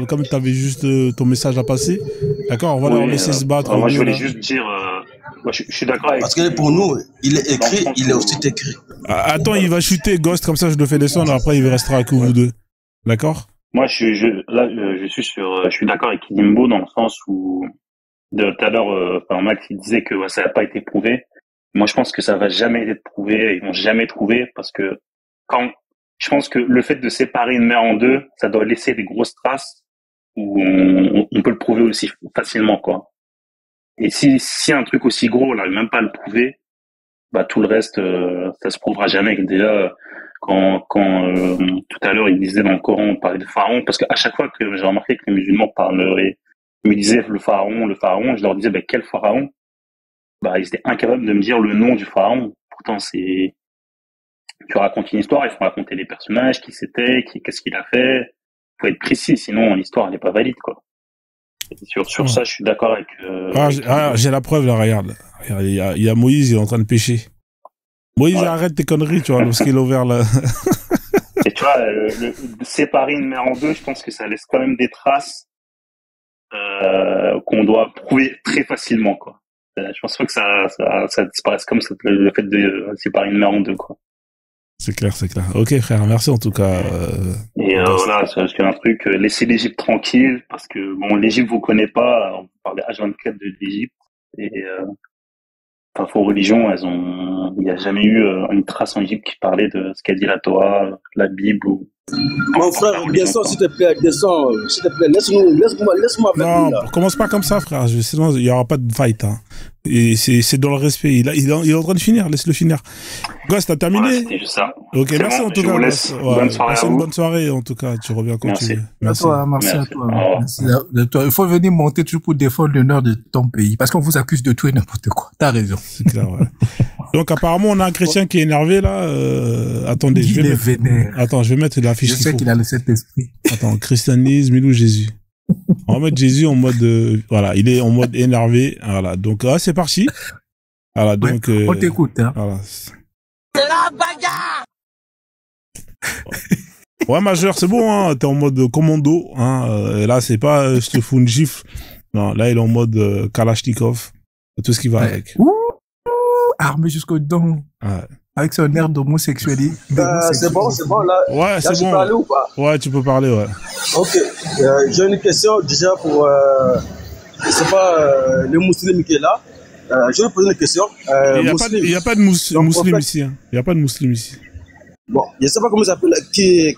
comme t'avais juste ton message à passer. D'accord, voilà, on laisse se battre. Moi, je voulais juste dire, Moi, je suis d'accord avec. Parce que pour nous, il est écrit, il est aussi écrit. Attends, il va shooter Ghost, comme ça je le fais descendre, après il restera que vous deux. D'accord? Moi, je suis d'accord avec Kidimbo dans le sens où, tout à l'heure, Max, il disait que ça n'a pas été prouvé. Moi, je pense que ça va jamais être prouvé, ils vont jamais trouver, parce que je pense que le fait de séparer une mer en deux, ça doit laisser des grosses traces où on peut le prouver aussi facilement, quoi. Et si un truc aussi gros, on n'arrive même pas à le prouver, bah, tout le reste, ça se prouvera jamais. Déjà, quand tout à l'heure, il disait dans le Coran, on parlait de pharaon, parce qu'à chaque fois que j'ai remarqué que les musulmans parleraient, ils me disaient le pharaon, je leur disais, quel pharaon? Bah, ils étaient incapables de me dire le nom du pharaon. Pourtant, tu racontes une histoire, il faut raconter les personnages, qui c'était, qu'est-ce qu'il a fait. Faut être précis, sinon l'histoire n'est pas valide, quoi. Et sur ça, je suis d'accord avec. J'ai la preuve là, regarde. Il y a Moïse, il est en train de pêcher. Moïse, arrête tes conneries, tu vois, lorsqu'il a ouvert là. Et tu vois, séparer une mer en deux, je pense que ça laisse quand même des traces qu'on doit prouver très facilement, quoi. Je pense pas que ça disparaisse comme ça, le fait de séparer une mer en deux, quoi. C'est clair, c'est clair. Ok, frère, merci en tout cas. Et voilà, c'est un truc, laissez l'Égypte tranquille, parce que bon, l'Égypte vous connaît pas, on parle H24 de l'Égypte, et vos religions, il n'y a jamais eu une trace en Égypte qui parlait de ce qu'a dit la Torah, la Bible ou. Mon frère, descends s'il te plaît, laisse-moi avec non, lui là. Commence pas comme ça, frère, sinon il y aura pas de fight, hein. Et c'est dans le respect. Il est en train de finir, laisse-le finir. Ghost, t'as terminé? Voilà, c'était juste ça. Ok, merci en tout cas. Bonne soirée à vous. Bonne soirée en tout cas. Tu reviens quand tu veux. Merci à toi. Merci à toi. Il faut venir monter toujours pour défendre l'honneur de ton pays. Parce qu'on vous accuse de tout et n'importe quoi. T'as raison. C'est clair, ouais. Donc apparemment, on a un chrétien qui est énervé là. Attendez, je vais mettre la fiche. Je sais qu'il a le Saint-Esprit. Attends, christianisme, il ou Jésus? On va mettre Jésus en mode voilà, il est en mode énervé, voilà. Donc c'est parti. Voilà, donc on t'écoute, hein. Voilà. La bagarre. Ouais, majeur, c'est bon, hein, t'es en mode commando, hein. Là, c'est pas je te fous une gifle. Non, là, il est en mode Kalachnikov, tout ce qui va avec. Armé jusqu'aux dents. Ouais. Avec son air d'homosexualité. C'est bon, là. Ouais, c'est bon. Je peux parler ou pas? Ouais, tu peux parler, ouais. Ok. J'ai une question déjà pour, je sais pas, le musulman qui est là. Je vais poser une question. Il n'y a pas de musulman ici. Hein. Il n'y a pas de musulman ici. Bon, je sais pas comment il s'appelle.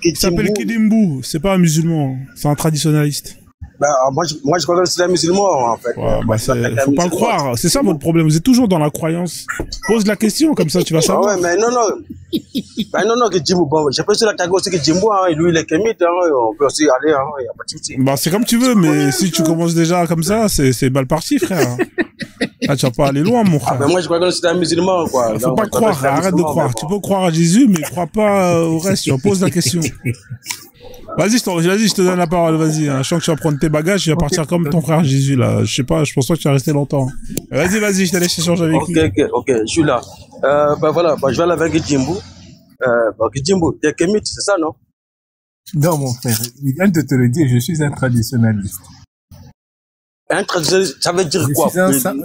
Il s'appelle Kidimbo. C'est pas un musulman. C'est un traditionnaliste. Moi, je crois que c'est un musulman, en fait. Ouais, faut pas le croire. C'est ça votre problème. Vous êtes toujours dans la croyance. Pose la question, comme ça, tu vas savoir. Ouais, mais non. Non, que Jimbo, bon, j'ai pas su la tag aussi que Jimbo, hein, lui, il est kémite, hein, on peut aussi aller, hein, y a pas de souci. C'est comme tu veux, mais si tu commences déjà comme ça, c'est mal parti, frère. Ah, tu vas pas aller loin, mon frère. Moi, je crois que c'est un musulman, quoi. Faut pas croire, arrête de croire. Tu peux croire à Jésus, mais crois pas au reste. Tu poses la question. Vas-y, je te donne la parole, vas-y. Hein. Je sens que tu vas prendre tes bagages, tu vas partir comme ton frère Jésus, là. Je sais pas, je pense pas que tu vas rester longtemps. Vas-y, je te laisse échanger avec lui. Ok, je suis là. Voilà, je vais aller avec Jimbo. Jimbo, t'es kémite, c'est ça, non? Non, mon frère, il vient de te le dire, je suis un traditionnaliste. Un traditionnaliste, ça veut dire quoi?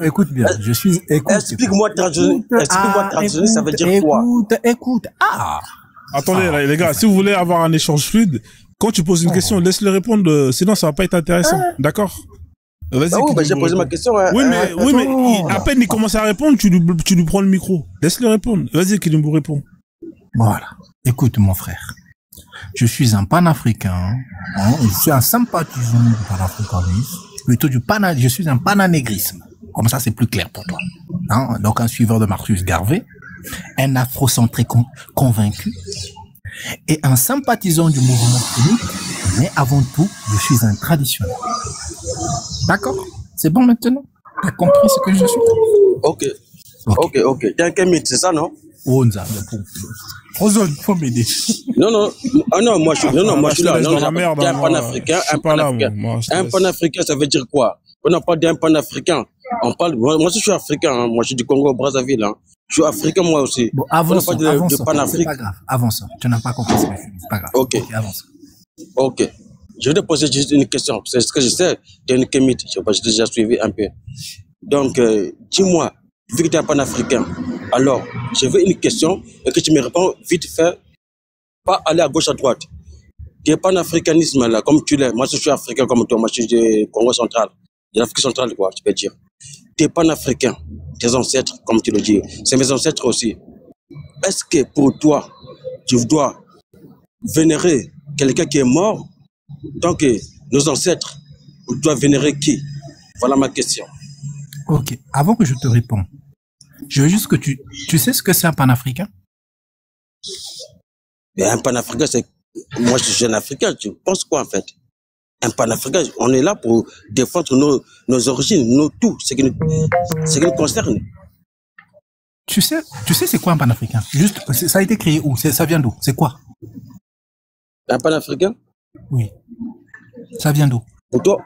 Écoute bien, je suis... Explique-moi traditionnaliste, ça veut dire quoi? Écoute. Attendez, les gars, si vous voulez avoir un échange fluide, quand tu poses une question, laisse-le répondre, sinon ça va pas être intéressant. D'accord? Vas-y. J'ai posé ma question. Hein. Oui, mais à peine il commence à répondre, tu lui prends le micro. Laisse-le répondre. Vas-y, qu'il nous répond. Voilà. Écoute, mon frère. Je suis un panafricain. Hein, je suis un sympathisant du panafricanisme. Plutôt je suis un pananégrisme. Comme ça, c'est plus clair pour toi. Hein, donc, un suiveur de Marcus Garvey. Un afrocentré convaincu et un sympathisant du mouvement unique, mais avant tout, je suis un traditionnel. D'accord? C'est bon maintenant? Tu as compris ce que je suis? Ok. T'es un kémite, c'est ça, non? Ozone, faut m'aider. Non, moi je suis là. T'es un panafricain, un panafricain, ça veut dire quoi? On n'a pas d'un panafricain. Moi, je suis africain, hein. Moi, je suis du Congo, Brazzaville, hein. Je suis africain, moi aussi. Bon, avançons, c'est pas grave. Avançons. Tu n'as pas compris ce que je fais. C'est pas grave. Ok, avance. Ok. Je vais te poser juste une question. C'est ce que je sais. Tu es une kémite. J'ai déjà suivi un peu. Donc, dis-moi, vu que tu es un panafricain. Alors, je veux une question et que tu me réponds vite fait, pas aller à gauche, à droite. Tu es panafricanisme là, comme tu l'es. Moi, je suis africain comme toi, moi, je suis du Congo central, de l'Afrique centrale, quoi, tu peux dire. Tu es panafricain, tes ancêtres, comme tu le dis. C'est mes ancêtres aussi. Est-ce que pour toi, tu dois vénérer quelqu'un qui est mort, donc nos ancêtres, tu dois vénérer qui? Voilà ma question. Ok, avant que je te réponde, je veux juste que tu sais ce que c'est un panafricain? Mais un panafricain, c'est... Moi, je suis jeune africain, tu penses quoi en fait? Un panafricain, on est là pour défendre nos origines, nos tout, ce qui nous concerne. Tu sais c'est quoi un panafricain? Juste, ça a été créé où? Ça vient d'où? C'est quoi? Un panafricain? Oui. Ça vient d'où? Pour toi?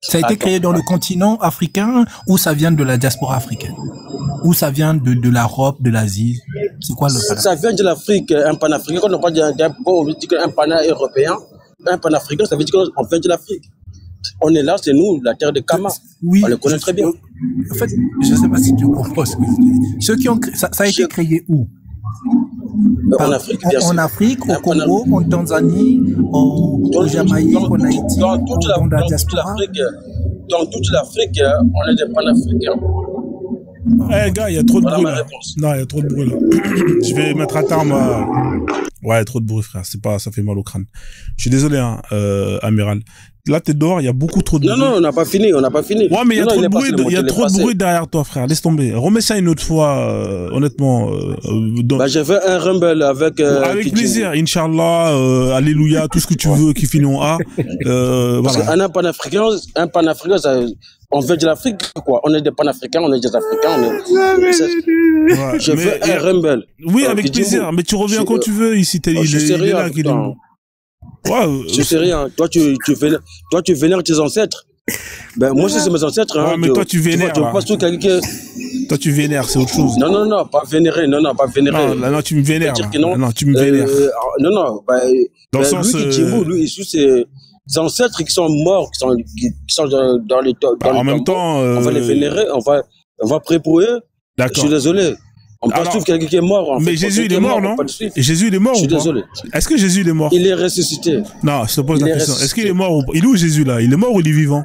Ça a été créé dans le continent africain ou ça vient de la diaspora africaine? Ou ça vient de l'Europe, de l'Asie? C'est quoi le panafricain? Ça vient de l'Afrique. Un panafricain, quand on parle d'un pan-européen, un panafricain, ça veut dire qu'on vient de l'Afrique. On est là, c'est nous, la terre de Kama. Oui, on le connaît très bien. En fait, je ne sais pas si tu comprends ce que je dis. Ceux qui ont ça a été créé où? En Afrique, bien sûr. En Afrique, au Congo, en Tanzanie, au Jamaïque, en Haïti, dans toute l'Afrique, on est des panafricains. Eh gars, il y a trop de bruit là. Non, il y a trop de bruit là. Je vais mettre un terme à... Ouais, il y a trop de bruit, frère. C'est pas, ça fait mal au crâne. Je suis désolé, hein, Amiral. Là, t'es dehors, il y a beaucoup trop de bruit. Non, on n'a pas fini. Ouais, mais il y a trop de bruit, il y a trop de bruit derrière toi, frère. Laisse tomber. Remets ça une autre fois, honnêtement. J'ai fait un rumble avec... avec plaisir, Inch'Allah, Alléluia, tout ce que tu veux qui finit en A. Parce voilà. qu'un panafricain, ça, on vient de l'Afrique, quoi. On est des panafricains, on est des Africains, Ouais, je veux un rumble. Oui, avec plaisir, mais tu reviens quand tu veux ici. Je sais rien, je sais rien. Toi, tu vénères tes ancêtres. Ben, moi, c'est mes ancêtres. Ouais, mais toi, tu vénères. Toi, tu vénères, c'est autre chose. Non, pas vénérer. Non, tu me vénères. Non, tu me vénères. Dans le sens... Lui, c'est ses ancêtres qui sont morts, qui sont dans les en même temps... On va les vénérer, on va prier pour eux. D'accord. Je suis désolé. On peut suivre quelqu'un qui est mort. Mais Jésus, il est mort, non? Jésus, il est mort ou pas? Je suis désolé. Est-ce que Jésus, il est mort? Il est ressuscité. Non, je te pose la question. Est-ce qu'il est mort ou pas? Il est où Jésus, là? Il est mort ou il est vivant?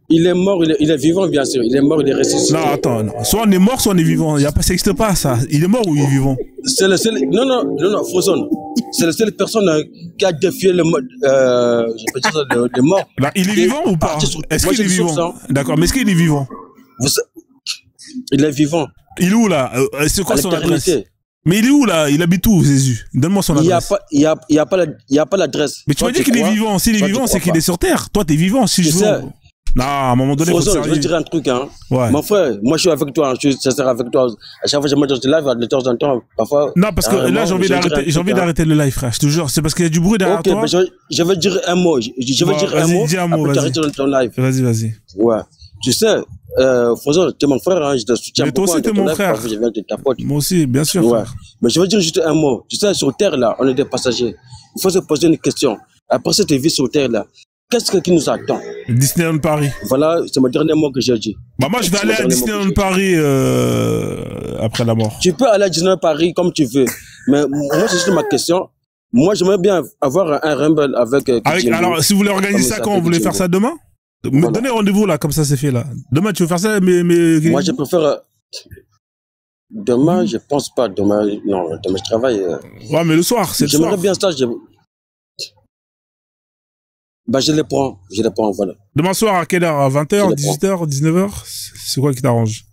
Il est mort, il est vivant, bien sûr. Il est mort, il est ressuscité. Non, attends. Non. Soit on est mort, soit on est vivant. Ça n'existe pas, ça. Il est mort ou il est vivant? C'est le seul... Non, Frozone. C'est la seule personne qui a défié le mort. Je peux dire le mort. Là, il est vivant ou pas? Est-ce qu'il est vivant? D'accord, mais est-ce qu'il est vivant? Il est vivant. Il est où, là? C'est quoi son adresse? Mais il est où, là? Il habite où, Jésus? Donne-moi son adresse. Il y a pas l'adresse. Mais tu m'as dit qu'il est vivant. S'il est vivant, c'est qu'il est sur Terre. Toi, t'es vivant, si je veux. Non, à un moment donné, Frozone, je vais te dire un truc, hein. Ouais. Mon frère, moi, je suis avec toi, je suis sincère avec toi. À chaque fois, je me dis live, de temps en temps, parfois. Non, parce que là, j'ai envie d'arrêter le live, frère. Je te jure, c'est parce qu'il y a du bruit derrière toi. Je vais dire un mot. Je vais dire un mot. Dis un mot, après, t'arrêtes ton live. Vas-y. Ouais. Tu sais, Frozone, t'es mon frère, hein, je te soutiens beaucoup. Mais toi aussi, t'es mon frère. Je viens de ta pote. Moi aussi, bien sûr. Ouais. Mais je vais dire juste un mot. Tu sais, sur Terre, là, on est des passagers. Il faut se poser une question. Après cette vie sur Terre, là, qu'est-ce qui nous attend? Disneyland Paris. Voilà, c'est mon dernier mot que j'ai dit. Bah moi, je vais aller à Disneyland Paris après la mort. Tu peux aller à Disneyland Paris comme tu veux. Mais moi, c'est juste ma question. Moi, j'aimerais bien avoir un rumble avec... alors, si vous voulez organiser ça quand? Vous voulez faire ça demain? Me donnez rendez-vous là, comme ça c'est fait là. Demain, tu veux faire ça, mais... Moi, je préfère... Demain, je pense pas. Demain, je travaille. Ouais, mais le soir, c'est le soir. J'aimerais bien ça. Bah, je les prends, voilà. Demain soir, à quelle heure? À 20h, 18h, 19h? C'est quoi qui t'arrange?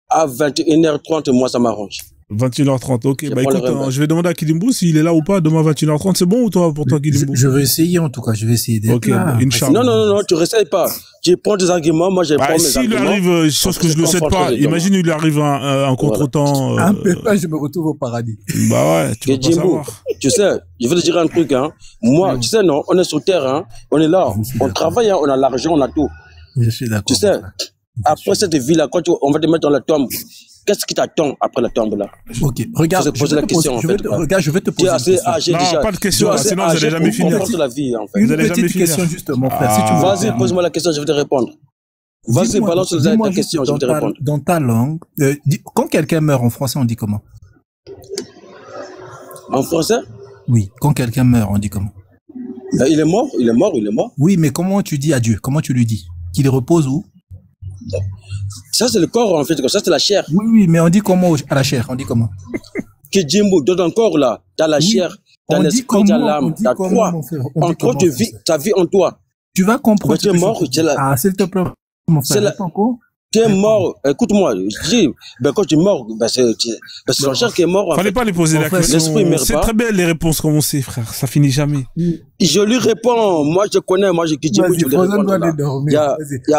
À 21h30, moi, ça m'arrange. 21h30, ok. Bah écoute, je vais demander à Kidimbo s'il est là ou pas demain 21h30. C'est bon ou toi, pour toi, Kidimbo? Je vais essayer, en tout cas. Je vais essayer d'être là. Non, tu réessayes pas. Tu prends des arguments, moi, je prends mes arguments. S'il arrive, chose que je ne sais pas, imagine, il lui arrive un contre-temps. Un peu pas, je me retrouve au paradis. Bah ouais, tu peux pas savoir. Tu sais, je vais te dire un truc, hein. Moi, tu sais, non, on est sur Terre, hein. On est là. On travaille, hein. On a l'argent, on a tout. Je suis d'accord. Tu sais, après cette vie-là, quand on va te mettre dans la tombe, qu'est-ce qui t'attend après la tombe là? Ok, regarde, je vais te poser une question. Non, pas de question, sinon vous n'allez jamais finir. La vie, en fait. Une petite question juste, mon frère. Vas-y, pose-moi la question, je vais te répondre. Vas-y, balance ta question, je vais te répondre. Dans ta langue, quand quelqu'un meurt en français, on dit comment? En français? Oui, quand quelqu'un meurt, on dit comment? Il est mort, il est mort, il est mort. Oui, mais comment tu dis adieu? Comment tu lui dis? Qu'il repose où? Ça, c'est le corps, en fait. Ça, c'est la chair. Oui, oui, mais on dit comment à la chair? On dit comment? Que Jimbo, dans ton corps, là, t'as la chair, t'as l'esprit, t'as l'âme, t'as toi. En toi, tu vis ta vie en toi. Tu vas comprendre. Tu es mort, Ah, s'il te plaît, mon frère. Tu es mort, écoute-moi, je dis, quand tu es mort, c'est ton cher qui est mort. Fallait pas lui poser la question. C'est très belle les réponses comme on sait, frère. Ça finit jamais. Je lui réponds, moi je connais, moi je quitte. Frozone doit aller dormir.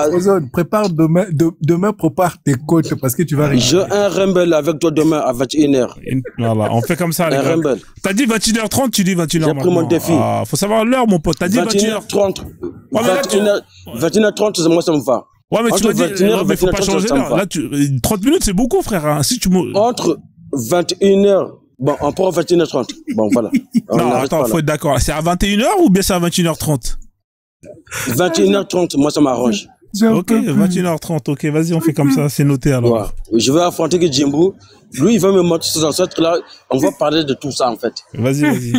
Frozone, prépare demain prépare tes côtes parce que tu vas rigoler. J'ai un rumble avec toi demain à 21h. Voilà, on fait comme ça, les gars. Rumble. T'as dit 21h30, tu dis 21h. J'ai pris mon défi. Ah, faut savoir l'heure, mon pote. T'as dit 21h30. 21h30, moi ça me va. Ouais, mais tu m'as dit, mais faut pas changer l'heure. Là, 30 minutes, c'est beaucoup, frère. Hein. Si tu Entre 21h, bon, on prend 21h30. Bon, voilà. Non, attends, faut être d'accord. C'est à 21h ou bien c'est à 21h30? 21h30, moi, ça m'arrange. Ok, 21h30, ok, vas-y, on fait comme ça, c'est noté alors. Ouais. Je vais affronter que Jimbo. Lui, il va me montrer ses ancêtres là. On va parler de tout ça, en fait. Vas-y.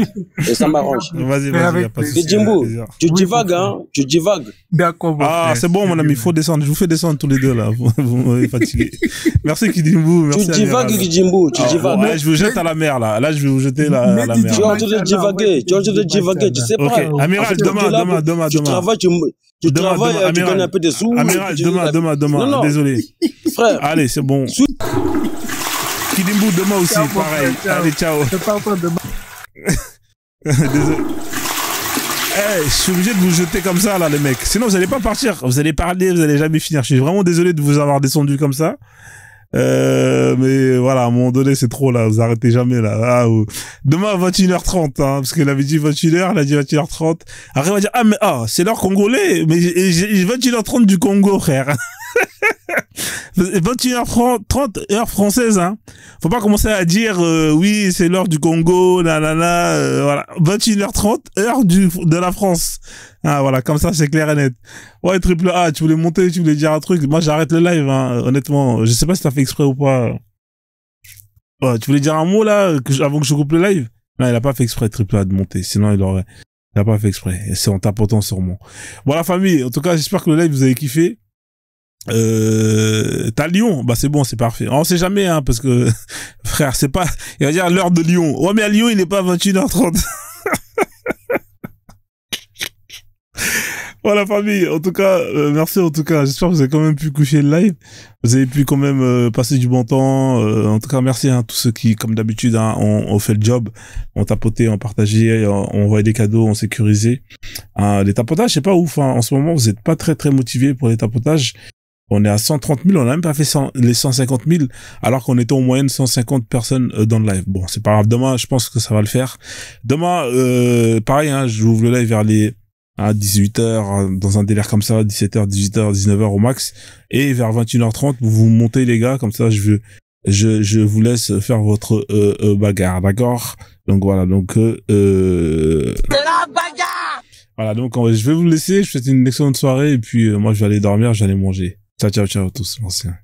Et ça m'arrange. Vas-y. Que Jimbo, tu divagues, hein. Tu divagues. D'accord. Ah, c'est bon, mon ami, il faut descendre. Je vous fais descendre tous les deux, là. Vous m'avez fatigué. Merci, Kidimbo. Merci. Tu divagues, Jimbo. Tu divagues. Ouais, je vous jette à la mer, là. Là, je vais vous jeter la mer. Tu es en train de divaguer. Tu sais pas. Ok, amiral, demain. Tu travailles, tu gagnes un peu de sous. Amiral, demain. Désolé. Frère. Allez, c'est bon. Kidimbo, demain aussi, pareil. Allez, ciao. Je pars pas demain. Désolé. Je suis obligé de vous jeter comme ça, là, les mecs. Sinon, vous allez pas partir. Vous allez parler, vous allez jamais finir. Je suis vraiment désolé de vous avoir descendu comme ça. Mais voilà, à un moment donné, c'est trop, là. Vous arrêtez jamais, là. Ah, demain à 21h30, hein, parce qu'elle avait dit 21h, elle a dit 21h30. Après, on va dire, c'est l'heure congolais. Mais j'ai 21h30 du Congo, frère. 21h30, heure française, hein. Faut pas commencer à dire, oui, c'est l'heure du Congo, voilà. 21h30, heure de la France. Ah, voilà, comme ça, c'est clair et net. Ouais, triple A, tu voulais monter, tu voulais dire un truc. Moi, j'arrête le live, hein, honnêtement. Je sais pas si t'as fait exprès ou pas. Ouais, tu voulais dire un mot, là, avant que je coupe le live? Non, il a pas fait exprès, triple A, de monter. Sinon, il a pas fait exprès. C'est en tapotant sûrement. Bon, la famille, en tout cas, j'espère que le live, vous avez kiffé. T'as Lyon, bah c'est bon, c'est parfait. On sait jamais, hein, parce que frère, c'est pas, il va dire l'heure de Lyon. Ouais, mais à Lyon, il n'est pas 21h30. Voilà, famille. En tout cas, merci en tout cas. J'espère que vous avez quand même pu coucher le live. Vous avez pu quand même passer du bon temps. En tout cas, merci à tous ceux qui, comme d'habitude, hein, ont fait le job, ont tapoté, ont partagé, ont envoyé des cadeaux, ont sécurisé. Les tapotages, c'est pas ouf. Hein. En ce moment, vous êtes pas très motivés pour les tapotages. On est à 130 000, on n'a même pas fait les 150 000, alors qu'on était en moyenne 150 personnes dans le live. Bon, c'est pas grave. Demain, je pense que ça va le faire. Demain, pareil, hein, j'ouvre le live vers à 18h, dans un délire comme ça, 17h, 18h, 19h au max. Et vers 21h30, vous montez, les gars, comme ça, je vous laisse faire votre bagarre, d'accord? Donc voilà, donc c'est la bagarre. Voilà, donc je vais vous laisser. Je vous souhaite une excellente soirée et puis moi je vais aller dormir, j'allais manger. Ciao à tous, l'ancien.